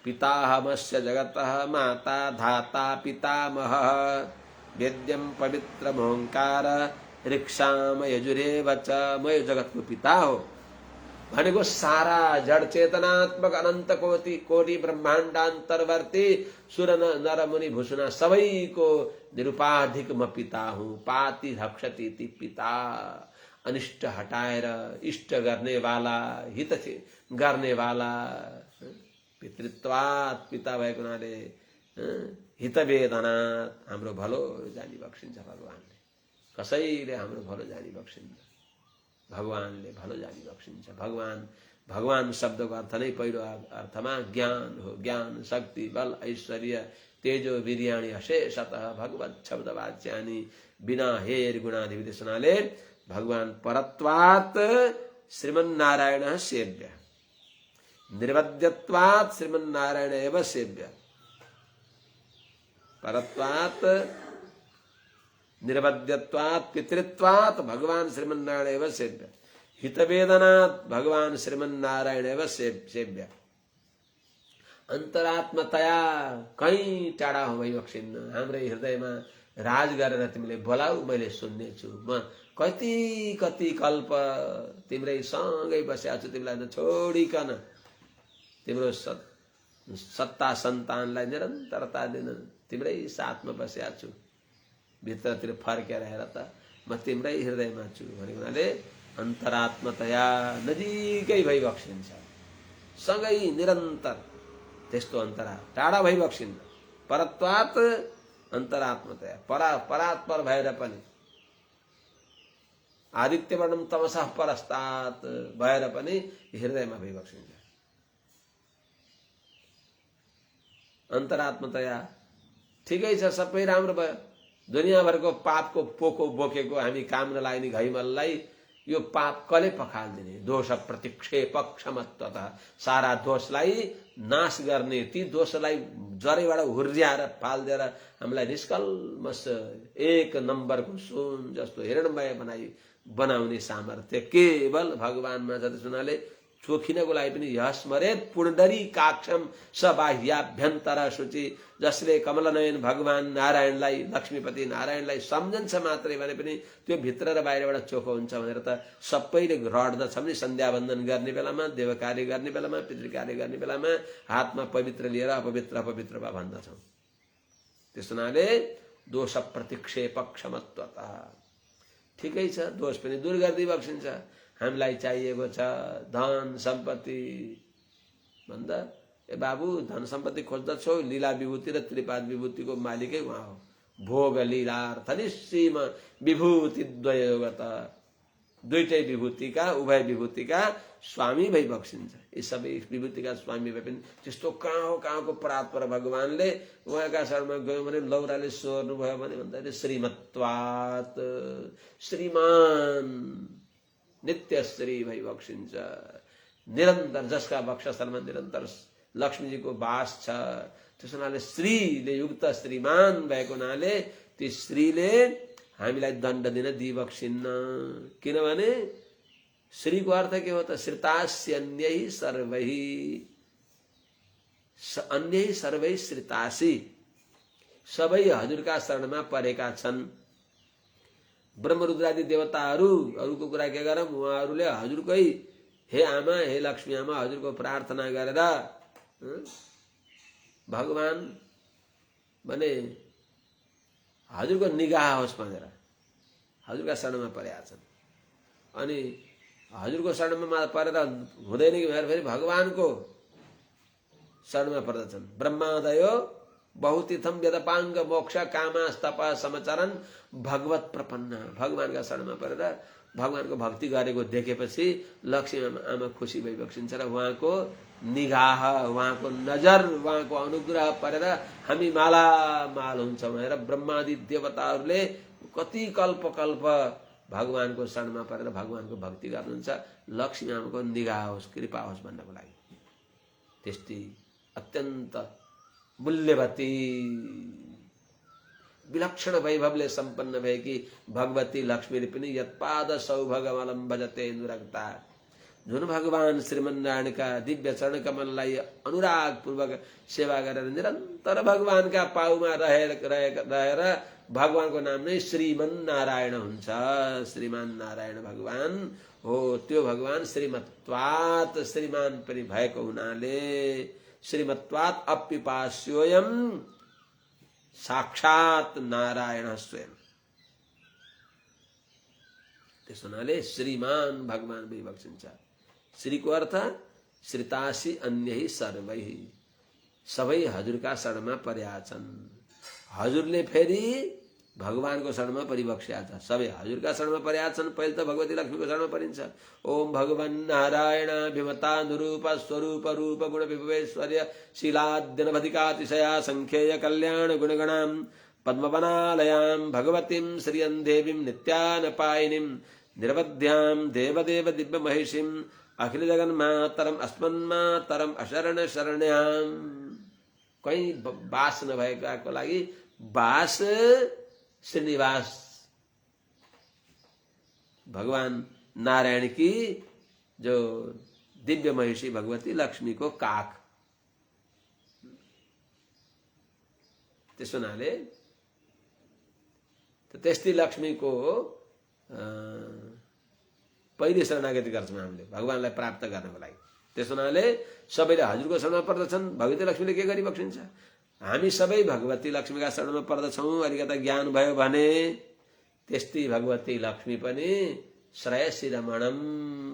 पिताहमस्य जगतः माता धाता पितामह वेद्यम पवित्रमोङ्कार ऋक्षाम यजुरेव च। म यो जगतको पिता हो, भनेको सारा जड चेतनात्मक अनन्त कोटि ब्रह्माण्डान्तर्वर्ती सुर नर मुनि भूषुना सबैको निरुपाधिक म पिता हुँ। पाति रक्षति ती पिता, अनिष्ट हटाएर इष्ट गर्नेवाला, हित गर्नेवाला, पितृत्वात् पिता भएको हुनाले हित वेदनात् हाम्रो भलो जानी बक्सिन्छ भगवानले। कसैले हाम्रो भलो जानी बक्सिन्छ, भगवानले भलो जानी बक्सिन्छ। भगवान शब्दको अर्थ नै पहिलो अर्थमा ज्ञान हो। ज्ञान, शक्ति, बल, ऐश्वर्य, तेजो, वीर्याणि अशेषतः भगवत शब्द वाच्यानि बिना हेर गुणाधिविशेषणाले भगवान परत्वात् श्रीमन्नारायण सेव्य, निर्वद्यत्वात् श्रीमन्नारायण एव सेव्य। परत्वात् निर्वद्यत्वात् पितृत्वात् भगवान श्रीमन्नारायण एव सेव्य, हितवेदनात् भगवान श्रीमन्नारायण एव सेव्य। अन्तरात्मतया कहीँ टाढा हो भइबक्सिन्न, हाम्रै हृदयमा राज गरेर तिमीले बोलाऊ, मैले सुन्ने छु। म कति कति कल्प तिम्रै सँगै बसेको छु, तिमीलाई छोडिकन तिम्रो सत्ता सन्तानलाई निरन्तरता दिन तिम्रै साथमा बसेको छु। भित्रतिर फर्केर हेर त, म तिम्रै हृदयमा छु भनेको हुनाले अन्तरात्मतया नजिकै भइबक्सिन्छ, सँगै निरन्तर। त्यस्तो अन्तरा टाढा भइबक्सिन्न। परत्वात् अन्तरात्मतया, परात्पर भएर पनि, आदित्यवर्णम तमसः परस्तात् भएर पनि हृदयमा भइबक्सिन्छ। अन्तरात्मतया ठिकै छ, सबै राम्रो भयो। दुनियाँभरको पापको पोको बोकेको हामी काम नलाग्ने घैमललाई यो पाप कसले पखाल्दिने? दोष प्रतिक्षेपक क्षमत्वतः, सारा दोषलाई नाश गर्ने, ती दोषलाई जरैबाट हुर्याएर फालिदिएर हामीलाई निष्कल्मष एक नम्बरको सुन जस्तो हिरणमय बनाउने सामर्थ्य केवल भगवानमा छ। त्यसुनाले चोखिनको लागि पनि यस्मरेत पुण्डरी काक्षम सबाह्याभ्यन्तर शुचि, जसले कमलनयन भगवान नारायणलाई, लक्ष्मीपति नारायणलाई सम्झन्छ मात्रै भने पनि त्यो भित्र र बाहिरबाट चोखो हुन्छ भनेर त सबैले रड्दछ नि। सन्ध्यावन्दन गर्ने बेलामा, देव कार्य गर्ने बेलामा, पितृकार्य गर्ने बेलामा हातमा पवित्र लिएर अपवित्र अपवित्र भन्दछौँ। त्यस हुनाले दोष प्रतिक्षेपक क्षमत्वता ठिकै छ, दोष पनि दूर गरिदिई बक्सिन्छ। हामीलाई चाहिएको छ धन सम्पत्ति भन्दा, ए बाबु धन सम्पत्ति खोज्दछौ, लीला विभूति र त्रिपाद विभूतिको मालिकै उहाँ हो। भोग लीलार्थ निश्चयमा विभूति द्वयोगत, दुईटै विभूतिका, उभय विभूतिका स्वामी भई बक्सिन्छ। यी सबै विभूतिका स्वामी भए पनि त्यस्तो कहाँको परात्पर भगवानले उहाँका शरणमा गयो भने लौराले सोर्नु भयो भने भन्दाखेरि श्रीमत्वात्, श्रीमान नित्य श्री भई बक्सिन्छ। निरन्तर जसका वक्षस्थलमा निरन्तर लक्ष्मीजीको वास छ, त्यस हुनाले श्रीले युक्त श्रीमान भएको हुनाले ती श्रीले हामीलाई दण्ड दिन दिइबक्सिन्न। किनभने श्रीको अर्थ के हो त? श्रितास्य अन्यै सर्वै श्रितासी, सबै हजुरका शरणमा परेका छन्। ब्रह्मरुद्रादि देवताहरूको कुरा के गरौँ, उहाँहरूले हजुरकै हे आमा, हे लक्ष्मी आमा, हजुरको प्रार्थना गरेर भगवान भने हजुरको निगाह होस् भनेर हजुरका शरणमा परेका छन्। अनि हजुरको शरणमा परेर हुँदैन कि भनेर फेरि भगवानको शरणमा पर्दछन्। ब्रह्मादयो बहुतीर्थम वेदपाङ्ग मोक्ष कामास्तप समचरण भगवत प्रपन्न, भगवानका शरणमा परेर भगवानको भक्ति गरेको देखेपछि लक्ष्मी आमा खुसी भइबक्सिन्छ र उहाँको निगाह, उहाँको नजर, उहाँको अनुग्रह परेर हामी मालामाल हुन्छौँ भनेर ब्रह्मादि देवताहरूले कति कल्प कल्प भगवानको शरणमा परेर भगवानको भक्ति गर्नुहुन्छ। लक्ष्मी आमाको निगाह होस्, कृपा होस् भन्नको लागि। त्यस्तै अत्यन्त मूल्यवती विलक्षण वैभवले सम्पन्न भएकी भगवती लक्ष्मीले पनि यत्पाद सौभगमलम भजते अनुरक्ता, जुन भगवान श्रीमन्नारायणका दिव्य चरण कमललाई अनुराग पूर्वक सेवा गरेर निरन्तर भगवानका पाउमा रहेर भगवानको नाम नै श्रीमन नारायण हुन्छ। श्रीमान नारायण भगवान हो। त्यो भगवान श्रीमत्वात् श्रीमान पनि भएको हुनाले श्रीमत्वात् अप्पिपास्योयम साक्षात् नारायण स्वयं। त्यसो हुनाले श्रीमान भगवान विभक्षिन्छ। श्रीको अर्थ श्रितासी अन्यही सर्वै, सबै हजुरका शरणमा पर्या छन्। हजुरले फेरि भगवानको शरणमा परिबक्ष्या छ। सबै हजुरका शरणमा पर्या छन्। पहिले त भगवती लक्ष्मीको शरणमा परिन्छ। ओम भगवन् नारायण विमतानुरूप स्वरूप रूप गुण विभवेश्वर्य शीलाद्यनवधिकातिशया संख्येय कल्याण गुणगणां पद्मवनालयां भगवतीं श्रियं देवीं नित्यानपायिनीं निरवध्यां देवदेव दिव्य महिषीं अखिल जगन्मातरम अस्मन्मातरम अशरण शरण्याम। कहीं बास नभएकाको लागि बास श्रीनिवास भगवान नारायण की जो दिव्य महिषी भगवती लक्ष्मी को काख। त्यसो हुनाले त्यस्तै लक्ष्मीको पहिले शरणागति गर्छौँ हामीले भगवानलाई प्राप्त गर्नको लागि। त्यसो हुनाले सबैले हजुरको शरणमा पर्दछन्। भगवती लक्ष्मीले के गरी बक्सिन्छ? हामी सबै भगवती लक्ष्मीका शरणमा पर्दछौँ। अलिकता ज्ञान भयो भने त्यस्तै भगवती लक्ष्मी पनि श्रेयसी रमणम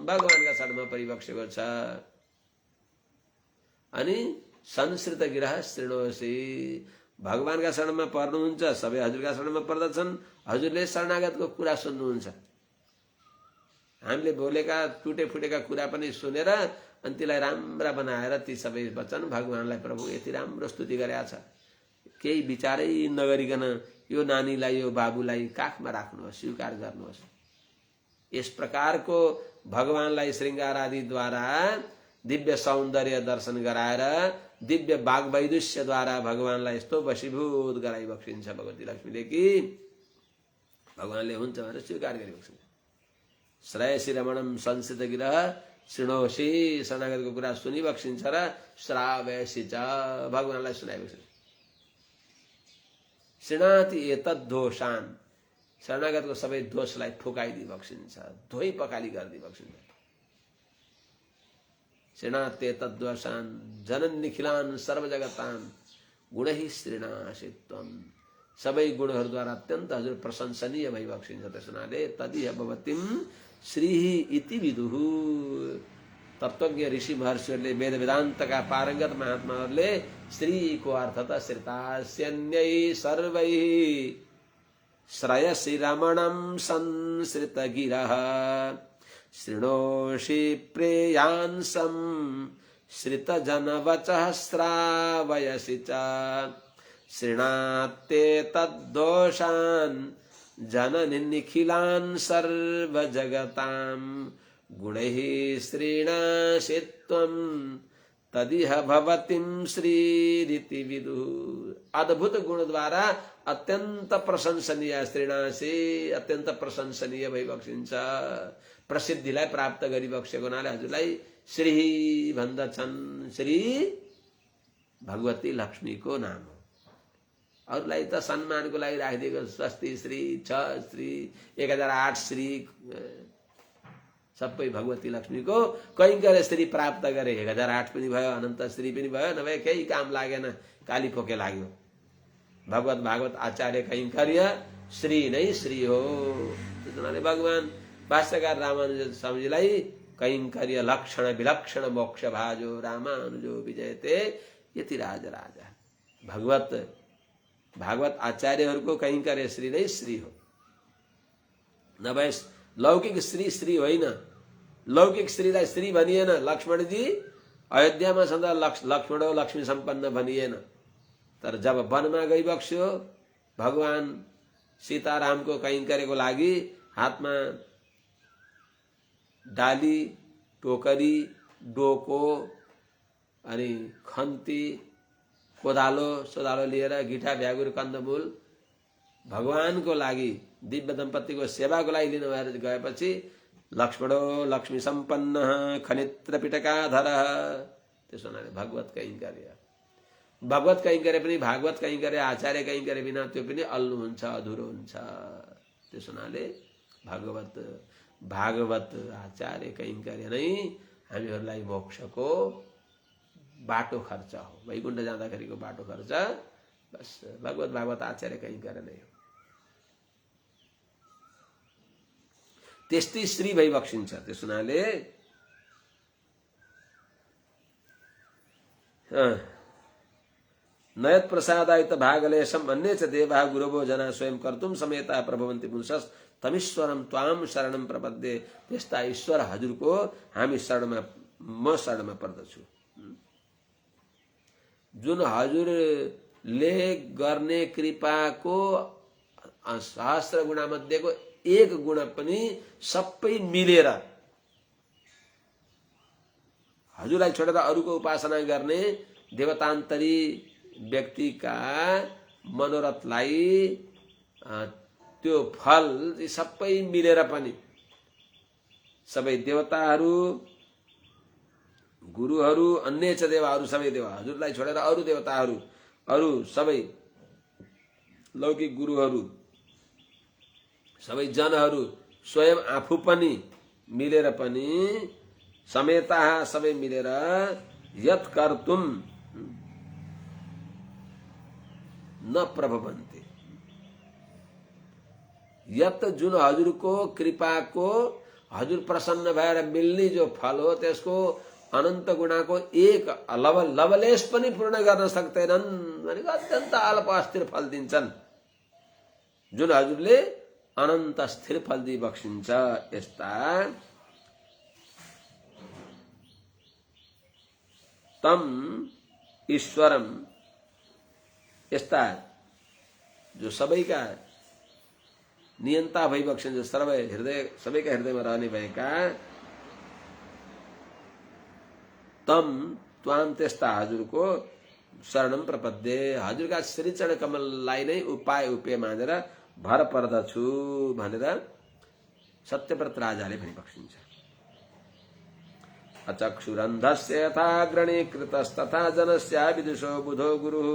भगवानका शरणमा परिबक्सेको छ। अनि संस्कृत गिरह शृणोसी, भगवानका शरणमा पर्नुहुन्छ, सबै हजुरका शरणमा पर्दछन्। हजुरले शरणागतको कुरा सुन्नुहुन्छ। हामीले बोलेका टुटे फुटेका कुरा पनि सुनेर अनि त्यसलाई राम्रा बनाएर ती सबै वचन भगवानलाई प्रभु यति राम्रो स्तुति गरेका छ। केही विचारै नगरिकन यो नानीलाई यो बाबुलाई काखमा राख्नुहोस्, स्वीकार गर्नुहोस्। यस प्रकारको भगवानलाई श्रृंगार आदिद्वारा दिव्य सौन्दर्य दर्शन गराएर दिव्य वाग्वैदुष्यद्वारा भगवानलाई यस्तो वशीभूत गराइ बक्सिन्छ भगवती लक्ष्मीले कि भगवानले हुन्छ भनेर स्वीकार गरी बक्सिन्छ। श्रेयसी रमणम संस्कृत गिरह शृणोसी, शरणागतको कुरा सुनि बक्सिन्छ र श्रावयसी च, भगवानलाई सुनाइ बक्सिन्छ। शृणाति एतद् दोषान्, शरणागतको सबै दोषलाई ठोकाइदिई बक्सिन्छ, धोइ पखाली गरिदिई बक्सिन्छ। शृणाति एतद् दोषान् जनन निखिलान् सर्वजगतान् गुणैः श्रीणासि त्वम्, सबै गुणहरूद्वारा अत्यन्त हजुर प्रशंसनीय भई बक्सिन्छ। त्यस हुनाले तदिह भवतीं श्रीहि इति विदुः, तत्त्वज्ञ ऋषि महर्षिहरूले वेद वेदान्तका पारंगत महात्माहरूले श्रीको अर्थ त श्रितास्यन्यै सर्वैः श्रयसि रमणं संसृत गिरः शृणोषि प्रेयांसं श्रित जनवचः श्रावयसि च शृणाते तद्दोषान् जननि निखिलान् सर्वजगतां गुणैः श्रीणासि त्वं तदिह भवतीं श्रीरिति विदुः। अद्भुत गुण द्वारा अत्यंत प्रशंसनीय श्रीणासी, अत्यंत प्रशंसनीय भई बक्सिन्छ। प्रसिद्धिलाई प्राप्त गरी बक्सेको हुनाले हजुरलाई श्री भन्दछन्। श्री भगवती लक्ष्मीको नाम हो। अरूलाई त सम्मानको लागि राखिदिएको स्वस्ति श्री, छ श्री, 1008 श्री, सबै भगवती लक्ष्मीको कैंकर्य श्री प्राप्त गरे। 1008 पनि भयो, अनन्त श्री पनि भयो, नभए केही काम लागेन, काली पोके लाग्यो। भगवत भागवत आचार्य कैंकर्य श्री नै श्री हो। त्यसैले भगवान भाष्यकार रामानुज स्वामीजीलाई कैंकर्य लक्षण विलक्षण मोक्ष भाजो रामानुजो विजयते यति राज राजा। भागवत आचार्यहरूको कैंकर्य श्री नै श्री हो। नभए लौकिक श्री श्री होइन। लौकिक श्रीलाई श्री भनिएन। लक्ष्मणजी अयोध्यामा छँदा लक्ष्मण लक्ष्मी सम्पन्न भनिएन। तर जब वनमा गई बक्स्यो, भगवान सीतारामको कैंकर्यको लागि हातमा डाली, टोकरी, डोको अनि खन्ती, कोदालो सोदालो लिएर गिठा भ्यागुर कन्दमूल भगवानको लागि दिव्य दम्पतिको सेवाको लागि लिनु भएर गएपछि लक्ष्मणो लक्ष्मी सम्पन्न खनित्र पिटकाधर, त्यसो हुनाले भगवत कैंकर्य। भगवत कहीँ गरे पनि, भागवत कहीँ गरे, आचार्य कहीँ गरे बिना त्यो पनि अल्लु हुन्छ, अधुरो हुन्छ। त्यस हुनाले भागवत आचार्य कहीँ गरे नै हामीहरूलाई मोक्षको बाटो खर्च हो, वैकुण्ठ जाँदाखेरिको बाटो खर्च बस भागवत आचार्य कहीँ गरे नै हो। त्यस्तै श्री भई बक्सिन्छ। त्यस हुनाले नयत प्रसादायित भागलेशम अन्य च देवा गुरवो जना स्वयं कर्तुम समेता प्रभवन्ति पुंसस् तमीश्वरम त्वाम शरणम प्रपद्ये। त्यस्ता ईश्वर हजुरको हामी शरणमा, म शरणमा पर्दछु। जुन हजुरले गर्ने कृपाको सहस्र गुणा मध्येको एक गुण पनि सबै मिलेर हजुरलाई छोडेर अरूको उपासना गर्ने देवतान्तरी व्यक्तिका मनोरथलाई त्यो फल सबै मिलेर पनि सबै देवताहरू, गुरुहरू, अन्य च देवाहरू, सबै देवा हजुरलाई छोडेर अरू देवताहरू, अरू सबै लौकिक गुरुहरू, सबै जनहरू, स्वयं आफू पनि मिलेर पनि समेता सबै मिलेर यत कर्तुम न प्रभवन्ति। यत जुन हजुरको कृपाको, हजुर प्रसन्न भएर मिल्ने जो फल हो त्यसको अनन्त गुणाको एक लवलेश पनि पूर्ण गर्न सक्दैनन् भनेको अत्यन्त अल्प अस्थिर फल दिन्छन्। जुन हजुरले अनन्त स्थिर फल दिई बक्सिन्छ। यस्ता तम ईश्वरम, यस्ता जो सबैका नियन्ता भई बक्सिन्छ, सबैका हृदयमा रहने भएका तम त्वाम, त्यस्ता हजुरको शरणम प्रपद्ये, हजुरका श्री चरण कमललाई नै उपाय उपेय मानेर भर पर्दछु भनेर सत्यव्रत राजाले भनी बक्सिन्छ। अचक्षुरन्धस्य यथा ग्रणीकृतस्तथा जनस्य विदुषो बुधो गुरुः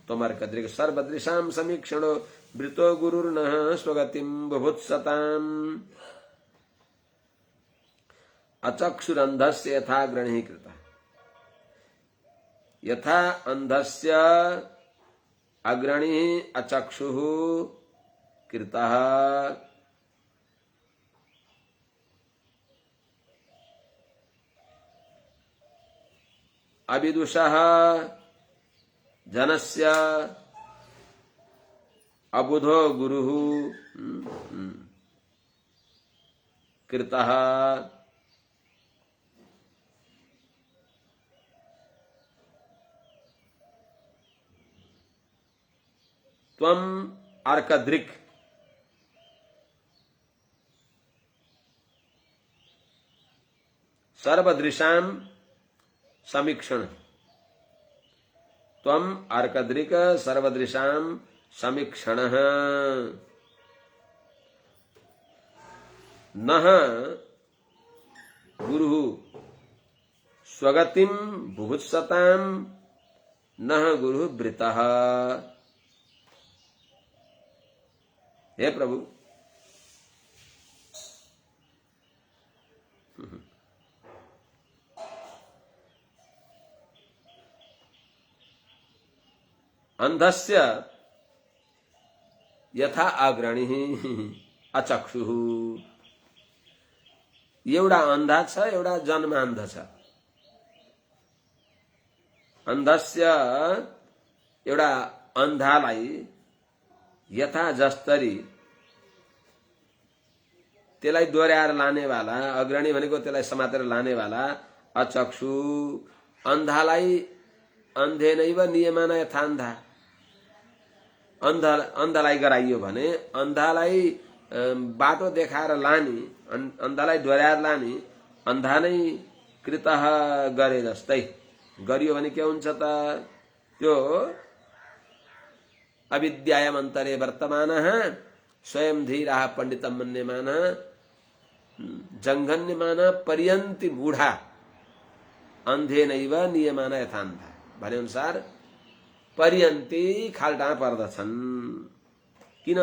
त्वमर्कदृक् सर्वदृशां समीक्षणो वृतो गुरुर्नः स्वगतिं बुभुत्सताम्। अचक्षुरन्धस्य यथा ग्रणीकृतः, यथा अंधस्य अग्रणी अचक्षुः कृतः अविदुषः जनस्य अबुधो गुरुः कृतः त्वम अर्कदृक् सर्वदृशां समीक्षण। त्वम अर्कदृक् सर्वदृशां समीक्षणः नः गुरुः स्वगतिं बुभुत्सतां नः गुरुः वृतः। हे प्रभु, अंधस्य यथा अग्रणी अचक्षुः, एउटा अन्धा छ, एउटा जन्मान्ध छ। अंधस्य एउटा अन्धालाई यथा जस्तरी त्यसलाई दोहोर्याएर लानेवाला, अग्रणी भनेको त्यसलाई समातेर लानेवाला, अचक्षु अन्धालाई अन्धेनैव नियमन यथा अन्धा, अन्धलाई गराइयो भने अन्धालाई बाटो देखाएर लाने, अन्धालाई दोहोर्याएर लाने अन्धा नै कृतः गरे जस्तै गरियो भने के हुन्छ त? त्यो अविद्यायाम् अन्तरे वर्तमानः स्वयं धीरः पण्डितं मन्यमानः जङ्घन्यमानः पर्यन्ति मूढा अन्धेनैव नियमानः यथा अन्धा भने अनुसार पर्यन्ती खाल्टामा पर्दछन्। किन?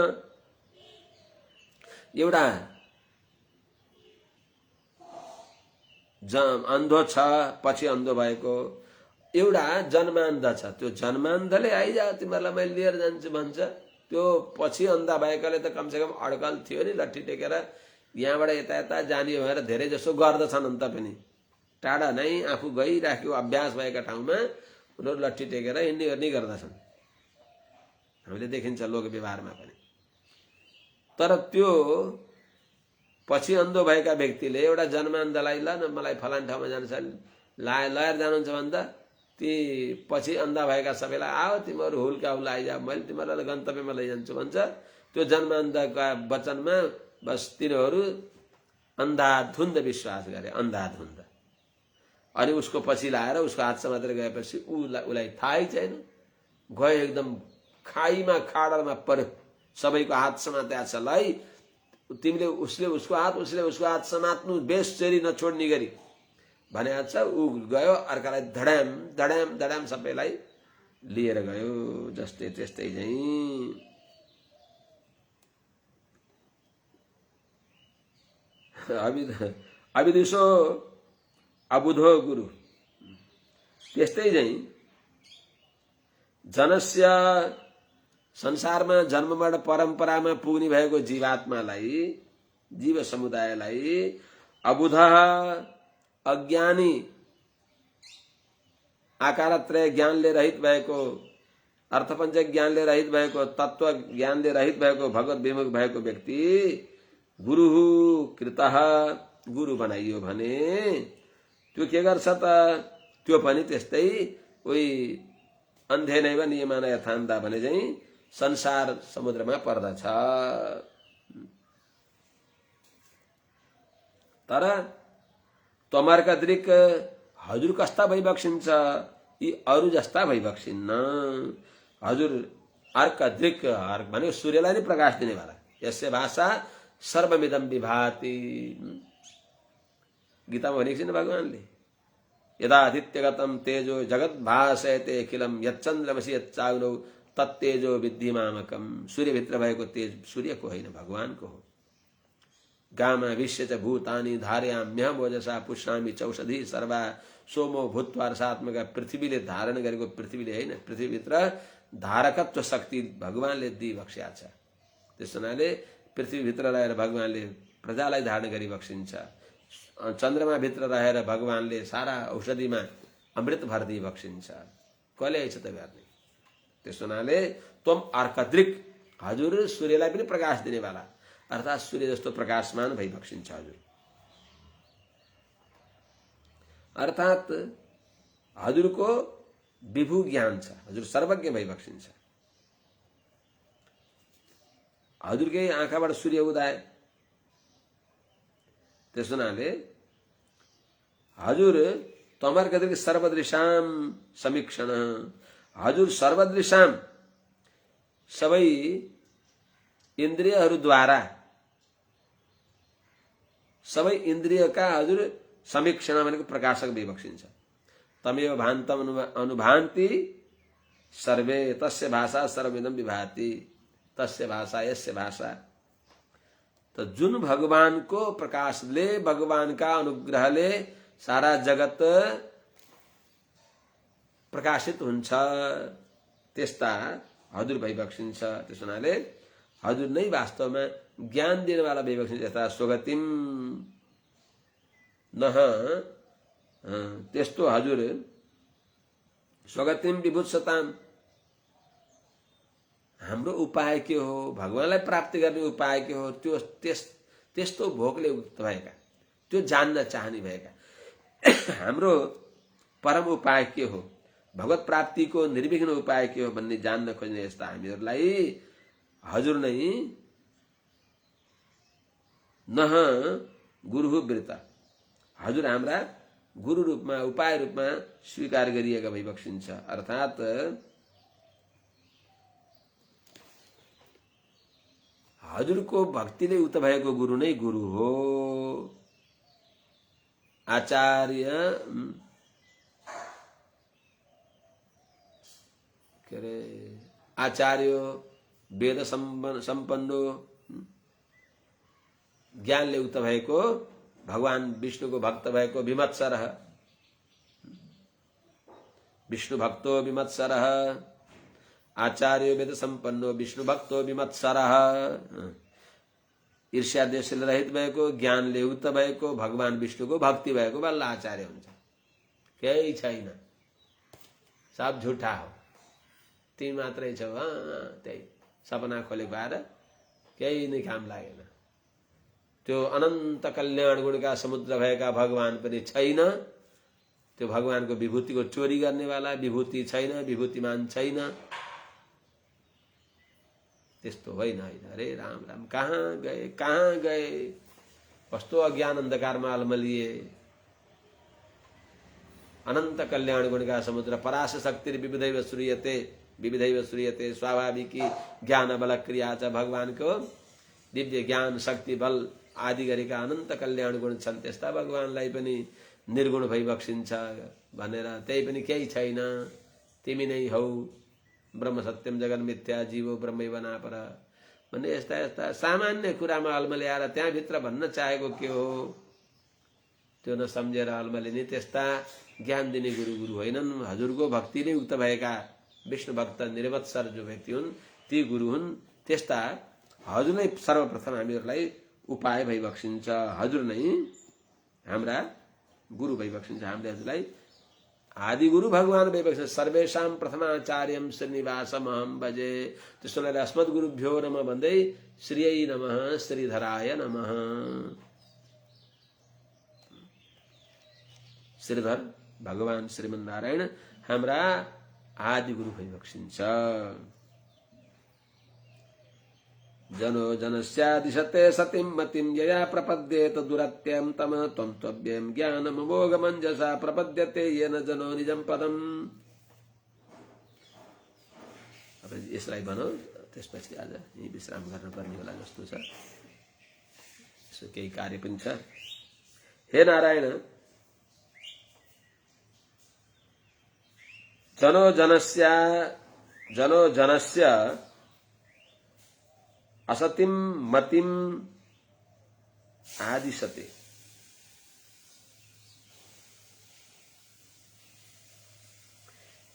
एउटा अन्धो छ, पछि अन्धो भएको, एउटा जन्मान्ध छ, त्यो जन्मान्धले आइजा तिमीहरूलाई मैले लिएर जान्छु भन्छ, त्यो पछि अन्धा भएकाले त कमसेकम अड्कल थियो नि, लट्ठी टेकेर यहाँबाट यता यता जाने भएर धेरै जसो गर्दछन् अन्त पनि। टाढा नै आफू गइराख्यो अभ्यास भएका ठाउँमा उनीहरू लट्ठी टेकेर हिँड्ने गर्ने गर्दछन्, हामीले देखिन्छ लोक व्यवहारमा पनि। तर त्यो पछि अन्धो भएका व्यक्तिले एउटा जन्मान्धलाई ल न मलाई फलान ठाउँमा जानु छ लएर जानुहुन्छ भन्दा ती पछि अन्धा भएका सबैलाई आओ तिमीहरू हुल्का हुल आइजा, मैले तिमीहरूलाई गन्तव्यमा लैजान्छु भन्छ। त्यो जन्मान्धका वचनमा बस तिनीहरू अन्धाधुन्द विश्वास गरे, अन्धाधुन्द। अनि उसको पछि लाएर उसको हात समातेर गएपछि उसलाई थाहै छैन, गयो एकदम खाईमा खाडलमा पर्यो, सबैको हात समातेको छ, लै तिमीले उसले उसको हात उसले उसको हात समात्नु बेसरी नछोड्ने गरी भने छ। ऊ गयो अर्कालाई धड्याम धड्याम धड्याम सबैलाई लिएर गयो। जस्तै त्यस्तै चाहिँ अविदुषो अबुधो गुरु, त्यस्तै चाहिँ जनस्य संसारमा जन्मबाट परम्परामा पुग्ने भएको जीवात्मालाई, जीव समुदायलाई अबुध अज्ञानी आकारत्रय ज्ञानले रहित भएको, अर्थपञ्च ज्ञानले रहित भएको, तत्व ज्ञानले रहित भएको, भगवत विमुख भएको व्यक्ति गुरु कृतः गुरु बनाइयो भने त्यो के गर्छ त? त्यो पनि त्यस्तै उही अन्धेनैव नियमान यथान्ता भने चाहिँ संसार समुद्रमा पर्दछ। तर तमर्कद्रिक हजुर कस्ता भइबक्सिन्छ? यी अरू जस्ता भइबक्सिन्न। हजुर अर्कद्रिक, अर्क भने सूर्यलाई नै प्रकाश दिने वाला, यस्य भाषा सर्वमिदं विभाति। गीतामा भनेको छैन भगवानले, यदा आदित्यगतम तेजो जगत भासयते अखिलम यच्चन्द्रमसि यच्चाग्नौ तत्तेजो विद्धि मामकम। सूर्यभित्र भएको तेज सूर्यको होइन, भगवानको हो। गामा विश्य च भूतानि धारयाम्यह भोजसा पुष्णामि चौषधि सर्वा सोमो भूत्वा रसात्मक। पृथ्वीले धारण गरेको पृथ्वीले होइन, पृथ्वीभित्र धारकत्व शक्ति भगवानले दिइबक्स्या छ। त्यस हुनाले पृथ्वीभित्र रहेर भगवानले प्रजालाई धारण गरिबक्सिन्छ। चन्द्रमाभित्र रहेर भगवानले सारा औषधिमा अमृत भर दिइबक्सिन्छ। कसले छ त गर्ने? त्यस हुनाले त्वम अर्कद्रिक, हजुर सूर्यलाई पनि प्रकाश दिनेवाला, अर्थात् सूर्य जस्तो प्रकाशमान भइबक्सिन्छ हजुर। अर्थात् हजुरको विभु ज्ञान छ, हजुर सर्वज्ञ भइबक्सिन्छ। हजुरकै आँखाबाट सूर्य उदाए, त्यस हुनाले हजुर तमर्कद्रिक सर्वदृशाम समीक्षण, हजुर सर्वदृशाम सबै इन्द्रियहरूद्वारा, सबै इन्द्रियका हजुर समीक्षण भनेको प्रकाशक विबक्सिन्छ। तमेव भान्तम अनुभान्ति सर्वे तस्य भाषा सर्वमिदं विभाति, तस्य भाषा यस्य भाषा। तो जुन भगवानको प्रकाशले, भगवानका अनुग्रहले सारा जगत प्रकाशित हुन्छ, त्यस्ता हजुर भइबक्सिन्छ। त्यस हुनाले हजुर नै वास्तवमा ज्ञान दिनेवाला भइबक्सिन्छ। यथा स्वगतिम नह, त्यस्तो हजुर स्वगतिम विभुत्सताम, हाम्रो उपाय के हो, भगवानलाई प्राप्ति गर्ने उपाय के हो, त्यो त्यस्तो भोकले युक्त भएका, त्यो जान्न चाहने भएका हाम्रो परम उपाय के हो, भगवत प्राप्तिको निर्विघ्न उपाय के हो भन्ने जान्न खोज्ने यस्ता हामीहरूलाई हजुर नै नह गुरु वृत, हजुर हाम्रा गुरु रूपमा, उपाय रूपमा स्वीकार गरिएका भइबक्सिन्छ। अर्थात् हजुरको भक्तिले उत भएको गुरु नै गुरु हो। आचार्य के अरे आचार्यो वेद सम्पन्नो ज्ञानले युक्त भएको भगवान विष्णुको भक्त भएको विमत्सरः विष्णु भक्तो विमत्सरः आचार्यो वेद सम्पन्नो विष्णु भक्तो विमत्सरः ईर्ष्या द्वेषले रहित भएको ज्ञानले युक्त भएको भगवान विष्णुको भक्ति भएको बल्ल आचार्य हुन्छ। केही छैन, सब झुठा हो, तिमी मात्रै छौ। त्यही सपना खोलेको आएर केही नै काम लागेन। त्यो अनन्त कल्याण गुणका समुद्र भएका भगवान पनि छैन। त्यो भगवानको विभूतिको चोरी गर्नेवाला विभूति छैन, विभूतिमान छैन। त्यस्तो होइन होइन। अरे राम राम, कहाँ गए कहाँ गए? कस्तो अज्ञान अन्धकारमा अल्मलिए। अनन्त कल्याण गुणका समुद्र पराश शक्ति विविधैव श्रूयते स्वाभाविकी ज्ञान बल क्रिया छ। भगवानको दिव्य ज्ञान शक्ति बल आदि गरेका अनन्त कल्याण गुण छन्। त्यस्ता भगवानलाई पनि निर्गुण भई बक्सिन्छ भनेर त्यही पनि केही छैन, तिमी नै हौ, ब्रह्म सत्यम जगन मिथ्या जीवो ब्रह्मैव नापर भन्ने यस्ता यस्ता सामान्य कुरामा अल्मल्याएर त्यहाँभित्र भन्न चाहेको के हो त्यो नसम्झेर अल्मलिने त्यस्ता ज्ञान दिने गुरु होइनन्। हजुरको भक्तिले युक्त भएका विष्णु भक्त निरवत्सर जो व्यक्ति हुन् ती गुरु हुन्। त्यस्ता हजुर नै सर्वप्रथम हामीहरूलाई उपाय भइबक्सिन्छ। हजुर नै हाम्रा गुरु भइबक्सिन्छ। हामीले हजुरलाई आदि गुरु भगवान भइबक्सिन्छ। सर्वेषां प्रथमाचार्यं श्रीनिवासम् अहं भजे। त्यसो भएर अस्मद् गुरुभ्यो नमः भन्दै श्रीयै नमः श्रीधराय नमः। श्रीधर भगवान श्रीमन्नारायण हाम्रा आदि गुरु भइबक्सिन्छ। जनो जनस्यादिशते सतिं मतिं यया प्रपद्येत दुरत्यं तम त्वं त्वव्यं ज्ञानममोघमञ्जसा प्रपद्यते येन जनो निजं पदम्। अब यसलाई भनौँ, त्यसपछि आज यही विश्राम गर्नुपर्ने होला जस्तो छ। यसो केही कार्य पनि छ। हे नारायण, जनो जनस्य असतिम मतिम आदिशते।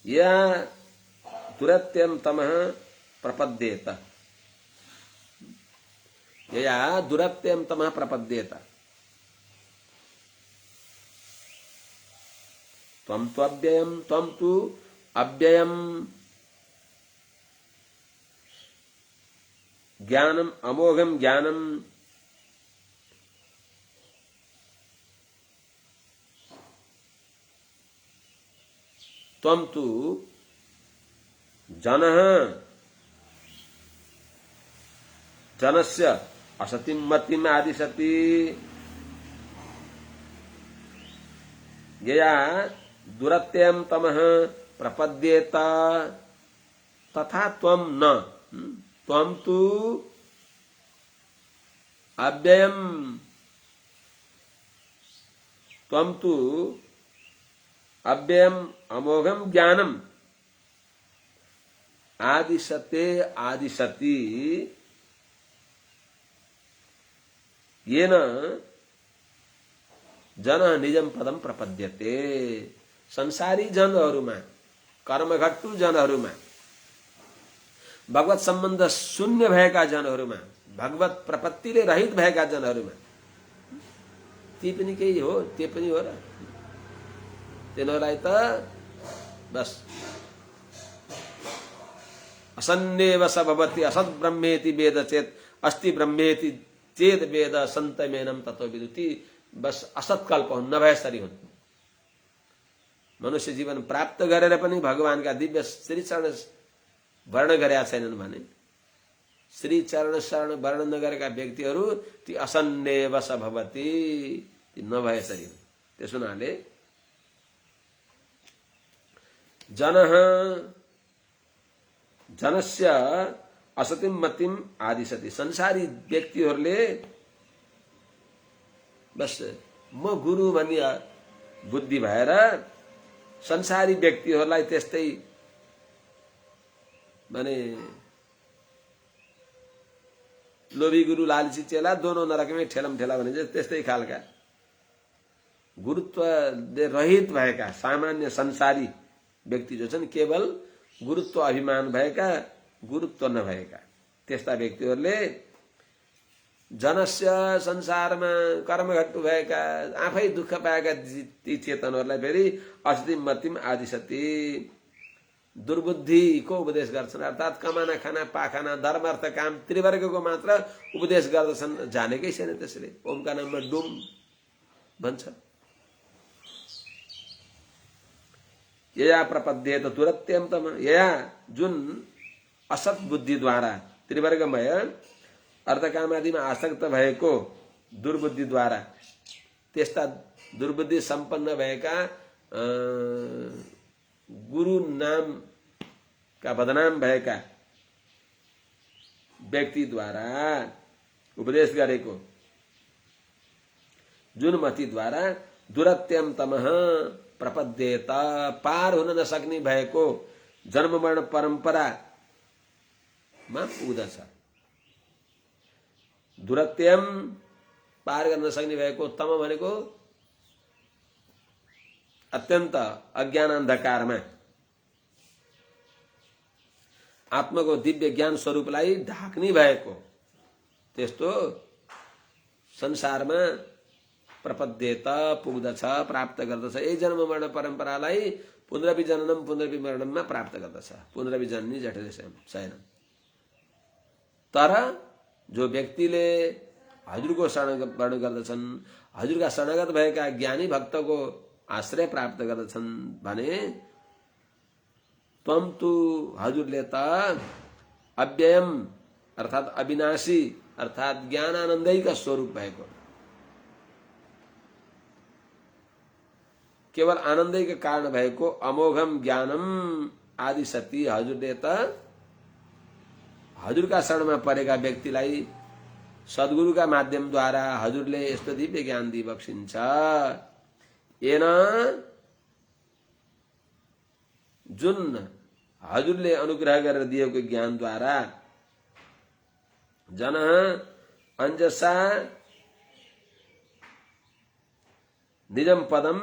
या दुरत्यं तमः प्रपद्येत। या दुरत्यं तमः प्रपद्येत। त्वं त्वव्ययं त्वं तु अव्ययम् ज्ञानम अमोघम ज्ञानम त्वं तु जनस्य असतिं मतिं आदिशति। यया दुरत्यं तमः प्रपद्येत तथा त्वं न। त्वं तु अव्ययम् त्वं तु अव्ययम् अमोघम् ज्ञानम् आदिशते आदिशति येन जन निजम पदम प्रपद्यते। संसारी जनहरूमा, कर्मघट्टु जनहरूमा, भगवत सम्बन्ध शून्य भएका जनहरूमा, भगवत प्रपत्तिले रहित भएका जनहरूमा ती पनि केही हो, ते पनि हो र। तिनीहरूलाई त बस असन्नेव स भवति असत् ब्रह्मेति वेद चेत अस्ति ब्रह्मेति चेत वेद सन्तमेनं ततो विदुति। बस असत्कल्प हुन्, नभएसरी हुन्। मनुष्य जीवन प्राप्त गरेर पनि भगवानका दिव्य श्री चरण वर्ण गरेका छैनन् भने श्री चरण शरण वर्ण नगरेका व्यक्तिहरू ती असन्नेव स भवति, ती नभएसरी हुन्। त्यसो हुनाले जनस्य असतिम मतिम आदिशति। संसारी व्यक्तिहरूले बस म गुरु भन्ने बुद्धि भएर संसारी व्यक्तिहरूलाई त्यस्तै भने लोभी गुरु लालची चेला दोनों नरकमै ठेलम ठेला भने चाहिँ त्यस्तै खालका गुरुत्व रहित भएका सामान्य संसारी व्यक्ति जो छन्, केवल गुरुत्व अभिमान भएका, गुरुत्व नभएका त्यस्ता व्यक्तिहरूले जनस्य संसारमा कर्मघट्टु भएका आफै दुःख पाएका ती चेतनहरूलाई फेरि अस्तिम मतिम आदिशति दुर्बुद्धिको उपदेश गर्छन्। अर्थात् कमाना खाना पाखाना धर्म अर्थ काम त्रिवर्गको मात्र उपदेश गर्दछन्। जानेकै छैन त्यसले ओमका नाममा डुम भन्छ। यया प्रपद्येत तुरत्यन्तम, यया जुन असत बुद्धिद्वारा त्रिवर्गमय अर्थकामादिमा आसक्त भएको दुर्बुद्धिद्वारा, त्यस्ता दुर्बुद्धि सम्पन्न भएका गुरु नामका बदनाम भएका व्यक्तिद्वारा उपदेश गरेको जुन मतिद्वारा दुरत्यन्तमः प्रपद्येत, पार हुन नसक्ने भएको जन्म मरण परम्परामा पुग्दछ। दुरत्यम पार गर्न नसक्ने भएको, तम भनेको अत्यन्त अज्ञान अन्धकारमा आत्माको दिव्य ज्ञान स्वरूपलाई ढाक्ने भएको त्यस्तो संसारमा प्रपद्येत पुग्दछ, प्राप्त गर्दछ। यही जन्म मरण परम्परालाई पुनरपि जननम पुनरपि मरणममा प्राप्त गर्दछ। पुनरपि जननी जठरे शयन। तर जो व्यक्तिले हजुरको शरण गर्दछन्, हजुरका शरणगत भएका ज्ञानी भक्तको आश्रय प्राप्त गर्दछन् भने त्वम तु हजुरले त अव्ययम अर्थात् अविनाशी अर्थात् ज्ञानानन्दैका स्वरूप भएको, केवल आनन्दैका कारण भएको अमोघम ज्ञानम आदि सती, हजुरले त हजुरका शरणमा परेका व्यक्तिलाई सद्गुरुका माध्यमद्वारा हजुरले यस्तो दिव्य ज्ञान दिइबक्सिन्छ। येन जुन हजुरले अनुग्रह गरेर दिएको ज्ञानद्वारा जन अंजसा निजम पदम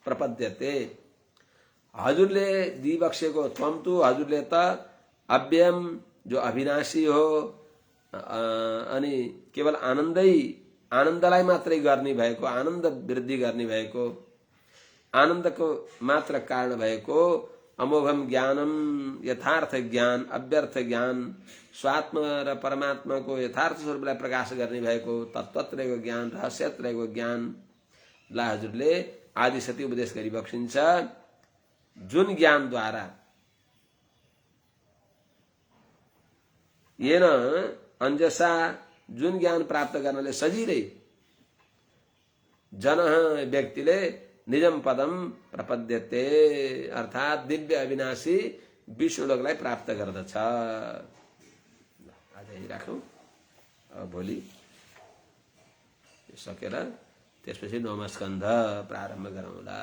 प्रपद्यते, हजुरले दिइबक्सेको त्वम तु हजुरले त अव्ययम जो अविनाशी हो अनि केवल आनन्दलाई मात्रै गर्ने भएको, आनन्द वृद्धि गर्ने भएको, आनन्दको मात्र कारण भएको अमोघम ज्ञानम यथार्थ ज्ञान, अव्यर्थ ज्ञान, स्वात्म र परमात्माको यथार्थ स्वरूपलाई प्रकाश गर्ने भएको तत्त्वत रहेको ज्ञान, रहस्यत रहेको ज्ञानलाई हजुरले आदिशती उपदेश गरिबक्सिन्छ। जुन ज्ञानद्वारा येन अंजसा जुन ज्ञान प्राप्त गर्नले सजिलै जन व्यक्तिले निजम पदम प्रपद्यते अर्थात् दिव्य अविनाशी विष्णुलोकलाई प्राप्त गर्दछ। आज यही राखौँ, भोलि सकेर त्यसपछि नवम स्कन्ध प्रारम्भ गरौँला।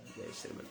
जय श्रीमन।